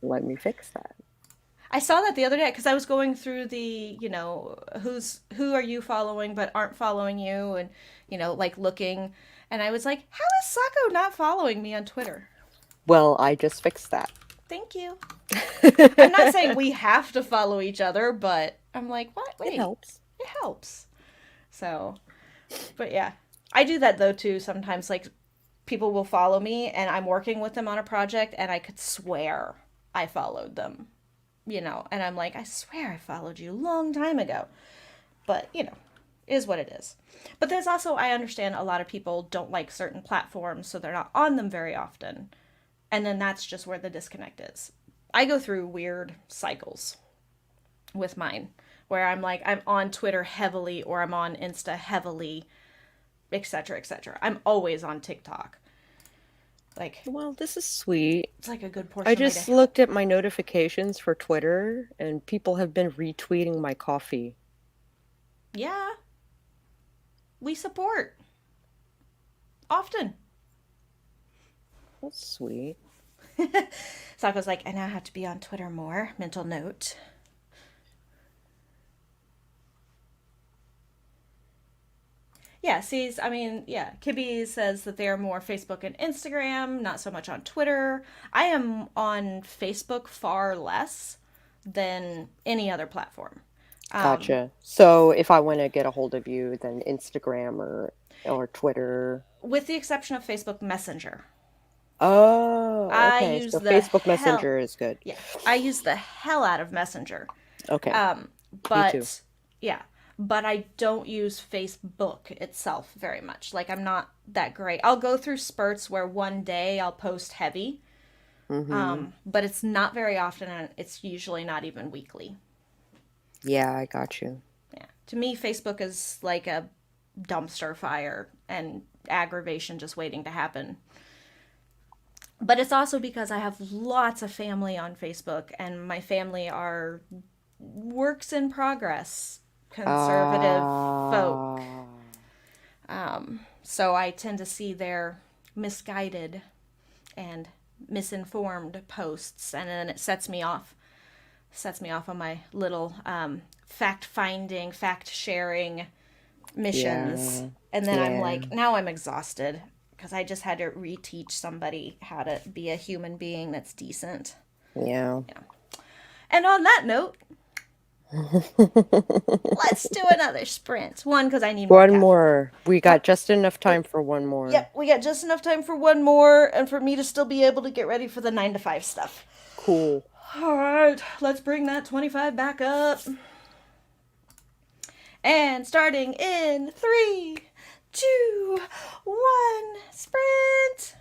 Let me fix that. I saw that the other day because I was going through the, who are you following but aren't following you, and, like looking, and I was like, how is Sako not following me on Twitter? Well, I just fixed that. Thank you. I'm not saying we have to follow each other, but I'm like, what? Wait. It helps. It helps. So, but yeah. I do that though too sometimes, like people will follow me and I'm working with them on a project and I could swear I followed them. and I'm like, I swear I followed you a long time ago. But, is what it is. But there's also, I understand a lot of people don't like certain platforms, so they're not on them very often. And then that's just where the disconnect is. I go through weird cycles with mine where I'm like, I'm on Twitter heavily or I'm on Insta heavily, etc., etc. I'm always on TikTok. Like, Well, this is sweet. it's like a good I portion of my just day. looked at my notifications for Twitter, and people have been retweeting my coffee. Yeah, we support often. That's sweet. Sako's like, I now have to be on Twitter more. Mental note. Yeah, sees, I mean, yeah, Kibby says that they are more Facebook and Instagram, not so much on Twitter. I am on Facebook far less than any other platform. Gotcha. So if I want to get a hold of you, then Instagram or Twitter. With the exception of Facebook Messenger. Oh, I okay. use So the Facebook hell, Messenger is good. yeah, I use the hell out of Messenger. Okay. Um, Me too. but yeah, but I don't use Facebook itself very much. Like I'm not that great. I'll go through spurts where one day I'll post heavy, Mm-hmm. but it's not very often, and it's usually not even weekly. Yeah, I got you. Yeah, to me, Facebook is like a dumpster fire and aggravation just waiting to happen. But it's also because I have lots of family on Facebook, and my family are works in progress, conservative folk. Ah, So I tend to see their misguided and misinformed posts, and then it sets me off. Sets me off on my little fact finding, fact sharing missions. yeah, And then I'm yeah. like, now I'm exhausted because I just had to reteach somebody how to be a human being that's decent. Yeah. Yeah. And on that note, let's do another sprint. One, because I need more One caffeine. more. We got just enough time for one more. Yep, we got just enough time for one more and for me to still be able to get ready for the 9 to 5 stuff. Cool. All right, let's bring that 25 back up. And starting in 3, 2, 1, sprint.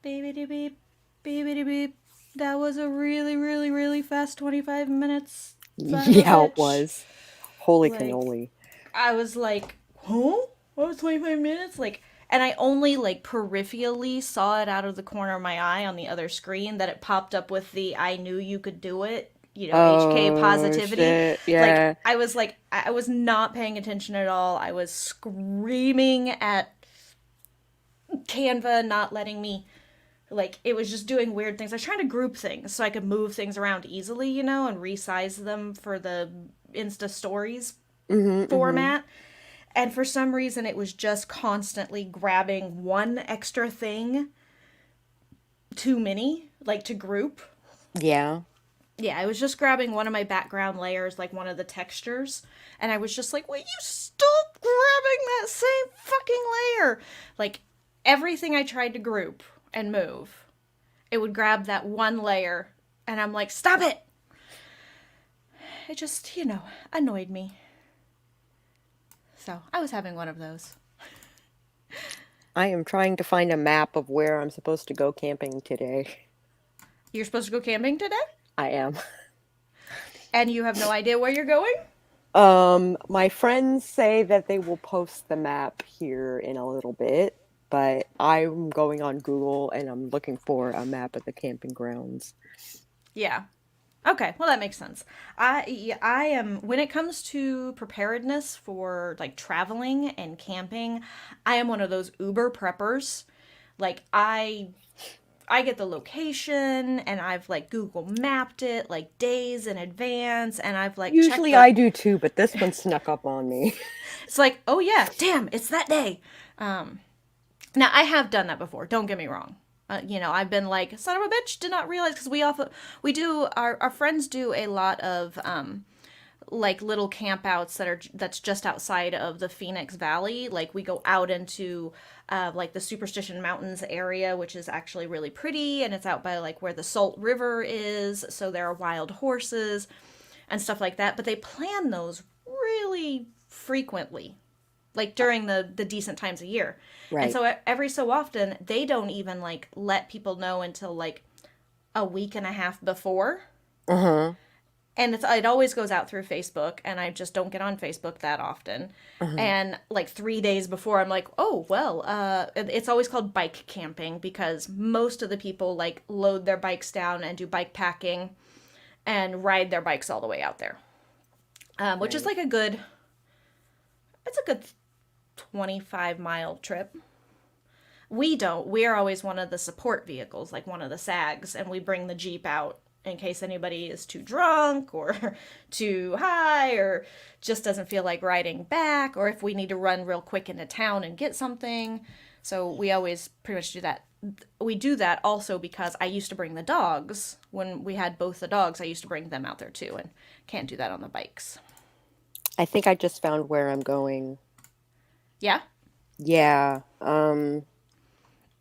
Beep, beep, beep, beep. That was a really, really, really fast 25 minutes, son of a Yeah, it bitch. was. Holy Like, cannoli. I was like, huh? What was 25 minutes? Like, and I only like peripherally saw it out of the corner of my eye on the other screen that it popped up with the I knew you could do it, HK Oh, positivity. shit. Yeah. Like, I was not paying attention at all. I was screaming at Canva not letting me, like, it was just doing weird things. I was trying to group things so I could move things around easily, and resize them for the Insta stories Mm-hmm. format. And for some reason, it was just constantly grabbing one extra thing too many, like to group. Yeah. Yeah, I was just grabbing one of my background layers, like one of the textures, and I was just like, will you stop grabbing that same fucking layer? Like, everything I tried to group and move, it would grab that one layer, and I'm like, stop it! It just, annoyed me. So, I was having one of those. I am trying to find a map of where I'm supposed to go camping today. You're supposed to go camping today? I am. And you have no idea where you're going? My friends say that they will post the map here in a little bit, but I'm going on Google and I'm looking for a map of the camping grounds. Yeah. Okay, well that makes sense. I am when it comes to preparedness for like traveling and camping, I am one of those Uber preppers. Like I get the location and I've like Google mapped it like days in advance and I've like checked Usually the I do too, but this one snuck up on me. it's like, "Oh yeah, damn, it's that day." Um Now I have done that before. Don't get me wrong. I've been like, son of a bitch, did not realize because we do our friends do a lot of like little campouts that's just outside of the Phoenix Valley. Like we go out into like the Superstition Mountains area, which is actually really pretty, and it's out by like where the Salt River is. So there are wild horses and stuff like that. But they plan those really frequently, like during the decent times of year. And Right. so every so often they don't even like let people know until like a week and a half before. Uh-huh. And it always goes out through Facebook and I just don't get on Facebook that often. Uh-huh. And like 3 days before I'm like, "Oh, well, it's always called bike camping because most of the people like load their bikes down and do bike packing and ride their bikes all the way out there." Which is Right. like it's a good 25-mile trip. We don't. We're always one of the support vehicles, like one of the SAGs, and we bring the Jeep out in case anybody is too drunk or too high or just doesn't feel like riding back, or if we need to run real quick into town and get something. So we always pretty much do that. We do that also because I used to bring the dogs. When we had both the dogs, I used to bring them out there too, and can't do that on the bikes. I think I just found where I'm going. Yeah? Yeah.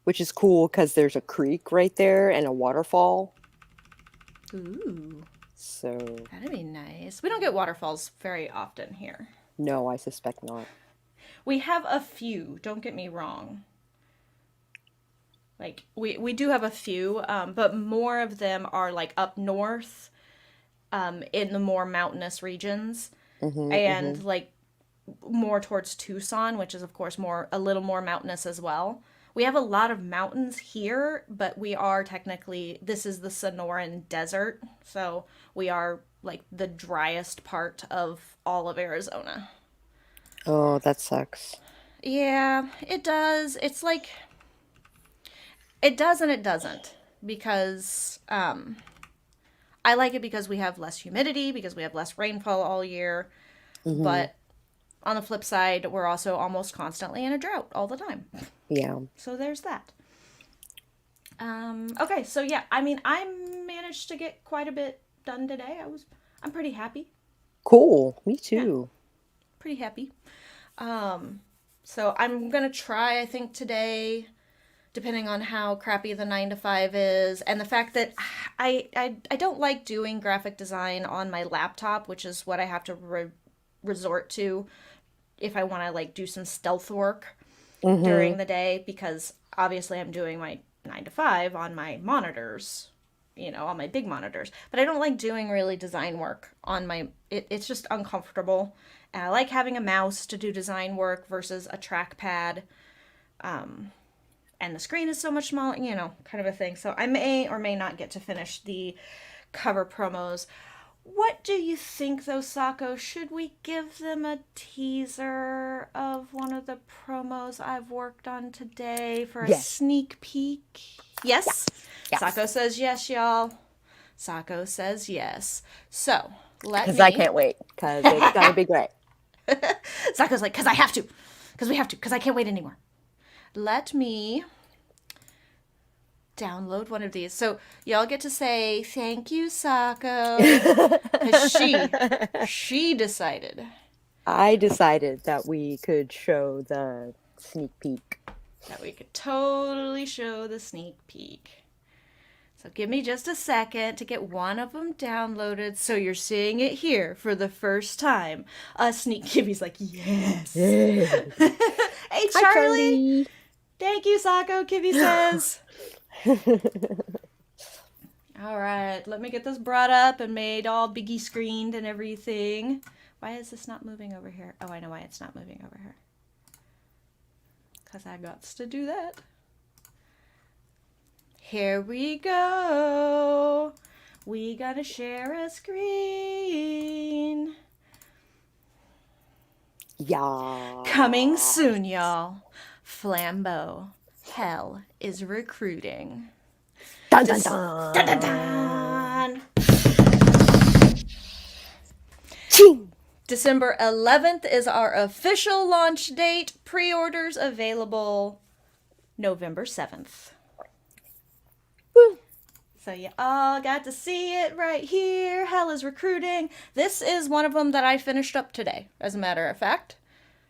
Which is cool because there's a creek right there and a waterfall. Ooh, So, that'd be nice. We don't get waterfalls very often here. no, I suspect not. We have a few, don't get me wrong. Like, we do have a few, but more of them are like up north, in the more mountainous regions, Mm-hmm, mm-hmm. and like more towards Tucson, which is, of course, a little more mountainous as well. We have a lot of mountains here, but we are technically, this is the Sonoran Desert, so we are like the driest part of all of Arizona. Oh, that sucks. Yeah, it does. It's like it does and it doesn't because I like it because we have less humidity, because we have less rainfall all year. Mm-hmm. But on the flip side, we're also almost constantly in a drought all the time. Yeah. So there's that. Okay, so yeah, I mean, I managed to get quite a bit done today. I'm pretty happy. Cool. Me Yeah, too. pretty happy. Um, so I'm gonna try, I think, today, depending on how crappy the 9 to 5 is, and the fact that I don't like doing graphic design on my laptop, which is what I have to resort to if I want to like do some stealth work Mm-hmm. during the day, because obviously I'm doing my 9 to 5 on my monitors, on my big monitors. But I don't like doing really design work on my, it's just uncomfortable. And I like having a mouse to do design work versus a trackpad. And the screen is so much smaller, kind of a thing. So I may or may not get to finish the cover promos. What do you think, though, Sako? Should we give them a teaser of one of the promos I've worked on today for a sneak peek? Yes? Yes. Sako says yes, y'all. Sako says yes. So, Because I can't wait, because it's going to be great. Sako's like, because I have to. Because we have to. Because I can't wait anymore. Let me download one of these. So y'all get to say thank you, Sako. Because she decided. I decided that we could show the sneak peek. That we could totally show the sneak peek. So give me just a second to get one of them downloaded. So you're seeing it here for the first time. A sneak. Gibby's like, yes. Hey, Charlie. Hi, Charlie. Thank you, Sako, Kibby says. All right, let me get this brought up and made all biggie screened and everything. Why is this not moving over here? Oh, I know why it's not moving over here. Because I got to do that. Here we go. We gotta share a screen. Yeah. Coming soon, y'all. Flambeau. Hell is recruiting. Dun, dun, dun. Dun, dun, dun. Ching. December 11th is our official launch date. Pre-orders available November 7th. Woo. So you all got to see it right here. Hell is recruiting. This is one of them that I finished up today, as a matter of fact,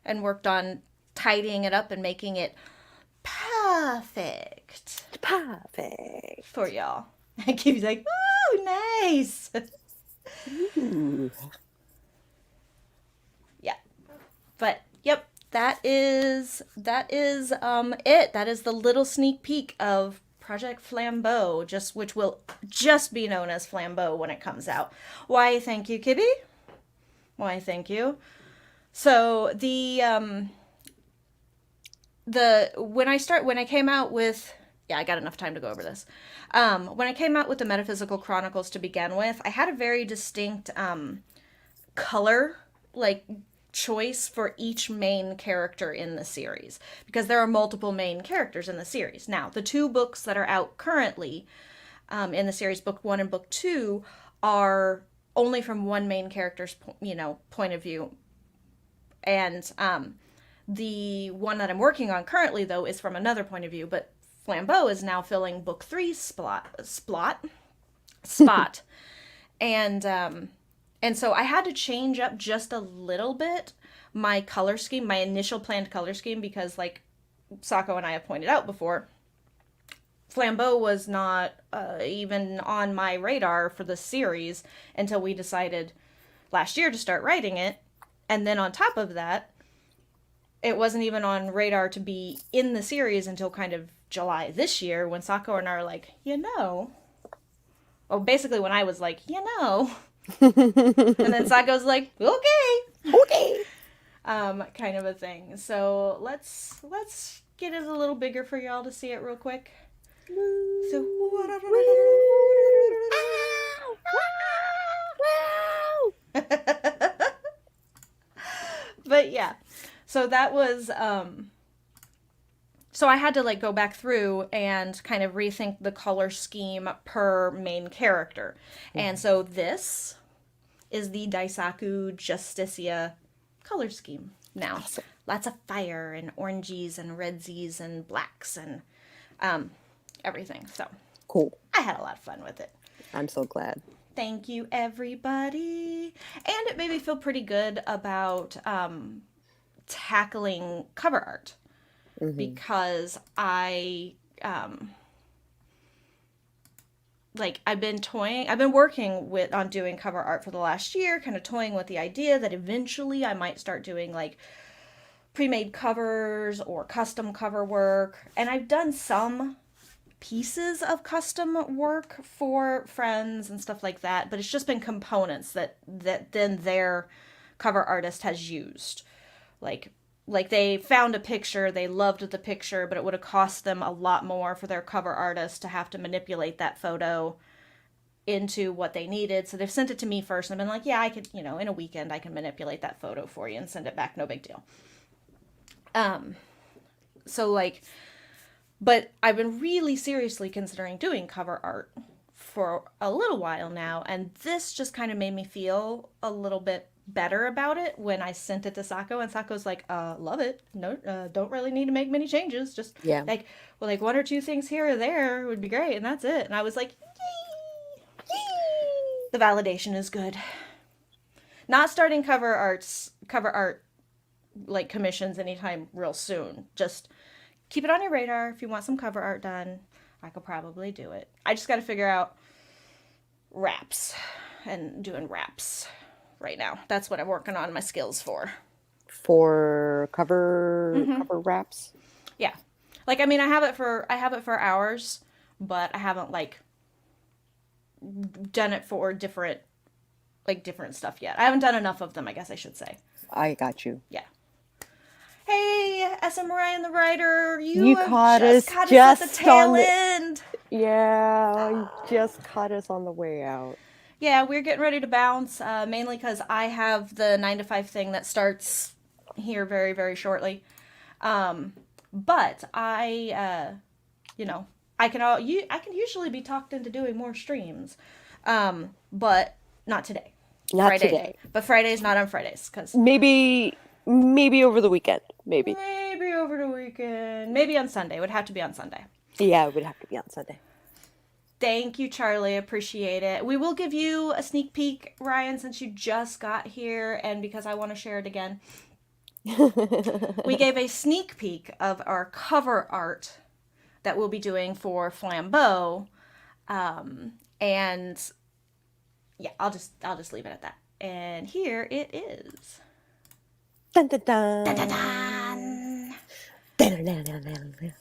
and worked on tidying it up and making it perfect for y'all. And Kibby's like, ooh, nice. Ooh. Yeah. But yep, that is it. That is the little sneak peek of Project Flambeau, which will just be known as Flambeau when it comes out. Why, thank you, Kibby. Why, thank you. So when I came out with, I got enough time to go over this. When I came out with the Metaphysical Chronicles to begin with, I had a very distinct color choice for each main character in the series, because there are multiple main characters in the series. Now, the two books that are out currently in the series, book 1 and book 2, are only from one main character's point of view, and the one that I'm working on currently, though, is from another point of view. But Flambeau is now filling book 3's spot. And so I had to change up just a little bit my color scheme, my initial planned color scheme, because like Sako and I have pointed out before, Flambeau was not even on my radar for the series until we decided last year to start writing it. And then on top of that, it wasn't even on radar to be in the series until kind of July this year, when Sako and I are like, basically when I was like, and then Sako's like, okay, kind of a thing. So let's get it a little bigger for y'all to see it real quick. So, but yeah, so that was so I had to go back through and kind of rethink the color scheme per main character. And so this is the Daisaku Justicia color scheme now. Awesome. Lots of fire and oranges and redsies and blacks and everything. So cool. I had a lot of fun with it. I'm so glad. Thank you, everybody. And it made me feel pretty good about tackling cover art. Mm-hmm. Because I've been working on doing cover art for the last year, kind of toying with the idea that eventually I might start doing pre-made covers or custom cover work. And I've done some pieces of custom work for friends and stuff like that, but it's just been components that then their cover artist has used. Like they found a picture, they loved the picture, but it would have cost them a lot more for their cover artist to have to manipulate that photo into what they needed. So they've sent it to me first, and I've been like, yeah, I could, in a weekend I can manipulate that photo for you and send it back, no big deal. So like, but I've been really seriously considering doing cover art for a little while now, and this just kind of made me feel a little bit better about it when I sent it to Sako, and Sako's like, love it. No, don't really need to make many changes. Just like, well, like one or two things here or there would be great, and that's it. And I was like, yay! The validation is good. Not starting cover art like commissions anytime real soon. Just keep it on your radar. If you want some cover art done, I could probably do it. I just got to figure out wraps and doing wraps right now. That's what I'm working on my skills for. For cover wraps? Yeah. Like, I mean, I have it for hours, but I haven't like done it for different stuff yet. I haven't done enough of them, I guess I should say. I got you. Yeah. Hey, SM Ryan the writer, you caught us at the tail end. Yeah, you just caught us on the way out. Yeah, we're getting ready to bounce, mainly because I have the 9 to 5 thing that starts here very, very shortly. But I can usually be talked into doing more streams, but not today. Not Friday. Today. But Friday's not on Fridays because maybe over the weekend. Maybe over the weekend. Maybe on Sunday. It would have to be on Sunday. Yeah, it would have to be on Sunday. Thank you, Charlie. Appreciate it. We will give you a sneak peek, Ryan, since you just got here, and because I want to share it again. We gave a sneak peek of our cover art that we'll be doing for Flambeau, and yeah, I'll just leave it at that. And here it is. Dun, dun, dun. Dun, dun, dun. Dun, dun, dun, dun, dun.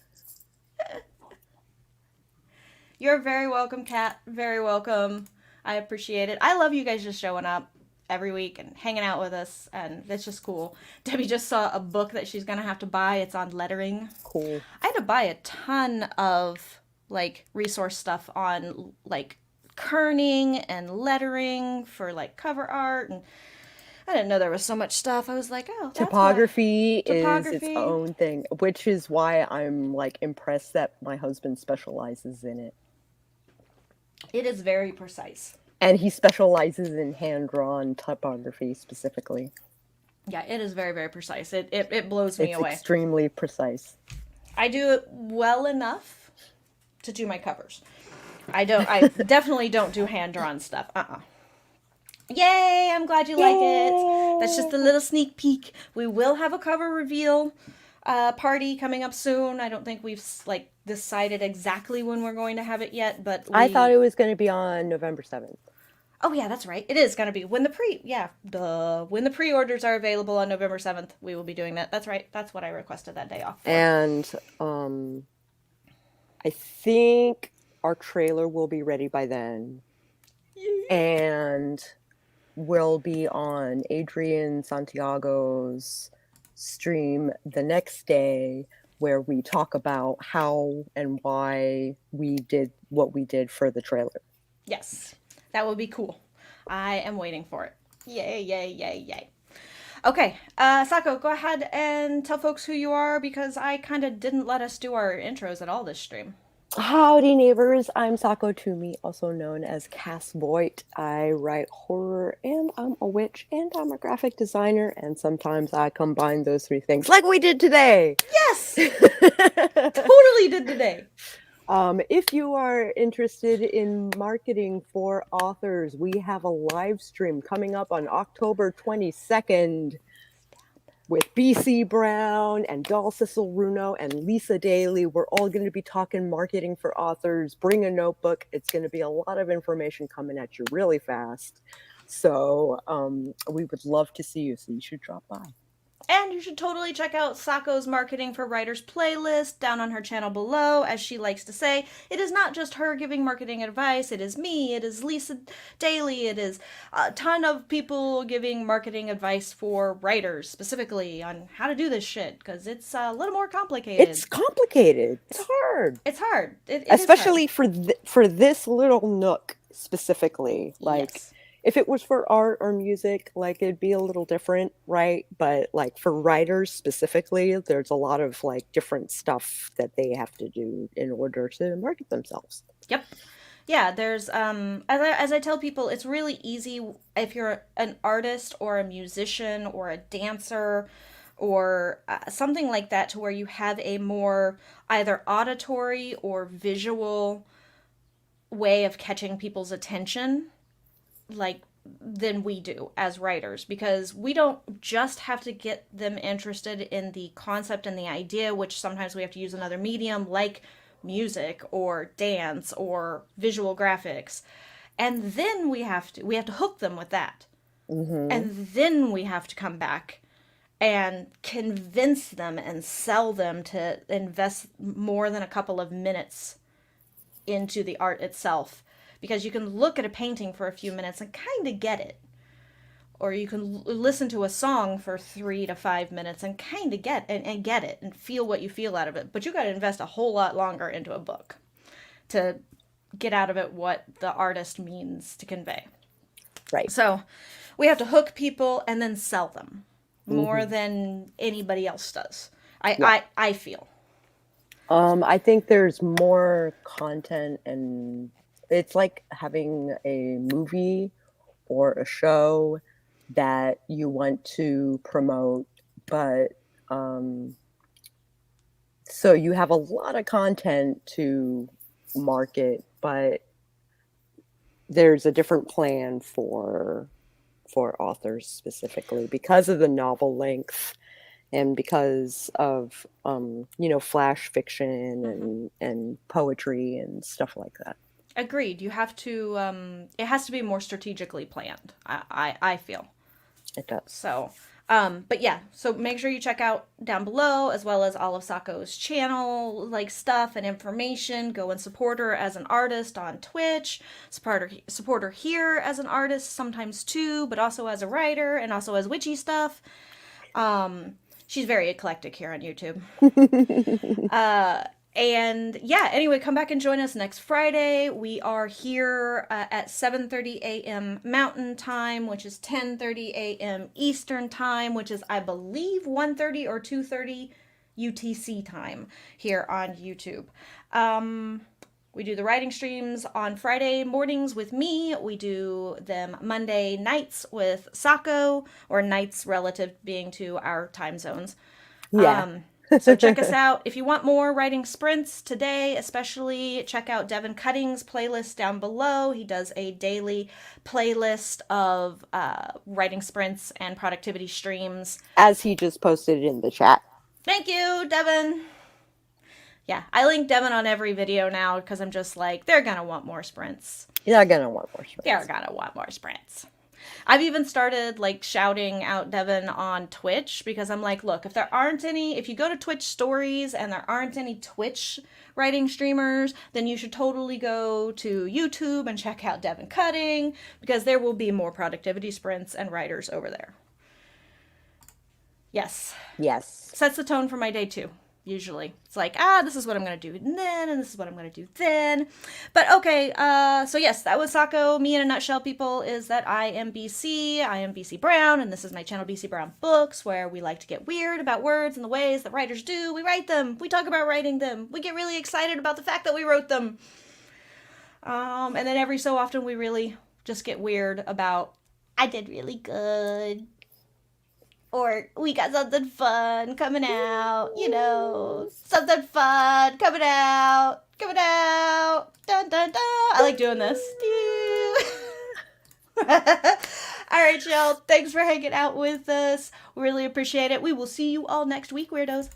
You're very welcome, Kat. Very welcome. I appreciate it. I love you guys just showing up every week and hanging out with us, and it's just cool. Debbie just saw a book that she's gonna have to buy. It's on lettering. Cool. I had to buy a ton of like resource stuff on like kerning and lettering for like cover art, and I didn't know there was so much stuff. I was like, oh, that's typography is its own thing, which is why I'm like impressed that my husband specializes in it. It is very precise. And he specializes in hand-drawn typography specifically. Yeah, it is very, very precise. It blows me away. It's extremely precise. I do it well enough to do my covers. I definitely don't do hand-drawn stuff. Yay! I'm glad you like it. That's just a little sneak peek. We will have a cover reveal party coming up soon. I don't think we've like decided exactly when we're going to have it yet, but I thought it was going to be on November 7th. Oh yeah, that's right. It is going to be when the pre-orders are available on November 7th. We will be doing that. That's right. That's what I requested that day off for. And I think our trailer will be ready by then. And we'll be on Adrian Santiago's stream the next day, where we talk about how and why we did what we did for the trailer. Yes, that will be cool. I am waiting for it. Yay, yay, yay, yay. Okay, Sako, go ahead and tell folks who you are, because I kind of didn't let us do our intros at all this stream. Howdy, neighbors. I'm Sako Tumi, also known as Voit. I write horror, and I'm a witch, and I'm a graphic designer, and sometimes I combine those three things, like we did today. Yes! Totally did today. If you are interested in marketing for authors, we have a live stream coming up on October 22nd. With BC Brown and Doll Cecil Runo and Lisa Daly. We're all going to be talking marketing for authors. Bring a notebook. It's going to be a lot of information coming at you really fast. So we would love to see you. So you should drop by. And you should totally check out Sako's Marketing for Writers playlist down on her channel below. As she likes to say, it is not just her giving marketing advice, it is me, it is Lisa Daly, it is a ton of people giving marketing advice for writers, specifically on how to do this shit, because it's a little more complicated. It's complicated. It's hard. It's hard. It Especially is hard. for this little nook specifically. Like, Yes. if it was for art or music, like, it'd be a little different, right? But like for writers specifically, there's a lot of like different stuff that they have to do in order to market themselves. Yep. Yeah, there's as I tell people, it's really easy if you're an artist or a musician or a dancer or something like that, to where you have a more either auditory or visual way of catching people's attention, like, than we do as writers, because we don't just have to get them interested in the concept and the idea, which sometimes we have to use another medium like music or dance or visual graphics, and then we have to hook them with that, and then we have to come back and convince them and sell them to invest more than a couple of minutes into the art itself, because you can look at a painting for a few minutes and kind of get it, or you can listen to a song for 3 to 5 minutes and kind of get it and feel what you feel out of it. But you got to invest a whole lot longer into a book to get out of it what the artist means to convey. Right. So we have to hook people and then sell them more than anybody else does. I feel. I think there's more content, and it's like having a movie or a show that you want to promote, but so you have a lot of content to market, but there's a different plan for authors specifically because of the novel length and because of flash fiction and poetry and stuff like that. Agreed. You have to it has to be more strategically planned. I feel. It does. So but yeah, so make sure you check out down below, as well as all of Sako's channel like stuff and information. Go and support her as an artist on Twitch. Support her here as an artist sometimes too, but also as a writer and also as witchy stuff. She's very eclectic here on YouTube. And yeah, anyway, come back and join us next Friday. We are here at 7:30 a.m. Mountain Time, which is 10:30 a.m. Eastern Time, which is, I believe, 1:30 or 2:30 UTC time here on YouTube. We do the writing streams on Friday mornings with me. We do them Monday nights with Sako, or nights relative being to our time zones. Yeah. So check us out. If you want more writing sprints today, especially, check out Devin Cutting's playlist down below. He does a daily playlist of writing sprints and productivity streams. As he just posted in the chat. Thank you, Devin. Yeah, I link Devin on every video now because I'm just like, they're going to want more sprints. You're going to want more sprints. They're going to want more sprints. I've even started like shouting out Devin on Twitch, because I'm like, look, if you go to Twitch stories and there aren't any Twitch writing streamers, then you should totally go to YouTube and check out Devin Cutting, because there will be more productivity sprints and writers over there. Yes. Yes. Sets the tone for my day too. Usually it's like, this is what I'm going to do then, and this is what I'm going to do then. But okay, so yes, that was Sako. Me in a nutshell, people, is that I am BC Brown, and this is my channel, BC Brown Books, where we like to get weird about words and the ways that writers do. We write them. We talk about writing them. We get really excited about the fact that we wrote them. And then every so often we really just get weird about, I did really good. Or we got something fun coming out, something fun coming out. Dun, dun, dun. I like doing this. All right, y'all. Thanks for hanging out with us. We really appreciate it. We will see you all next week, weirdos.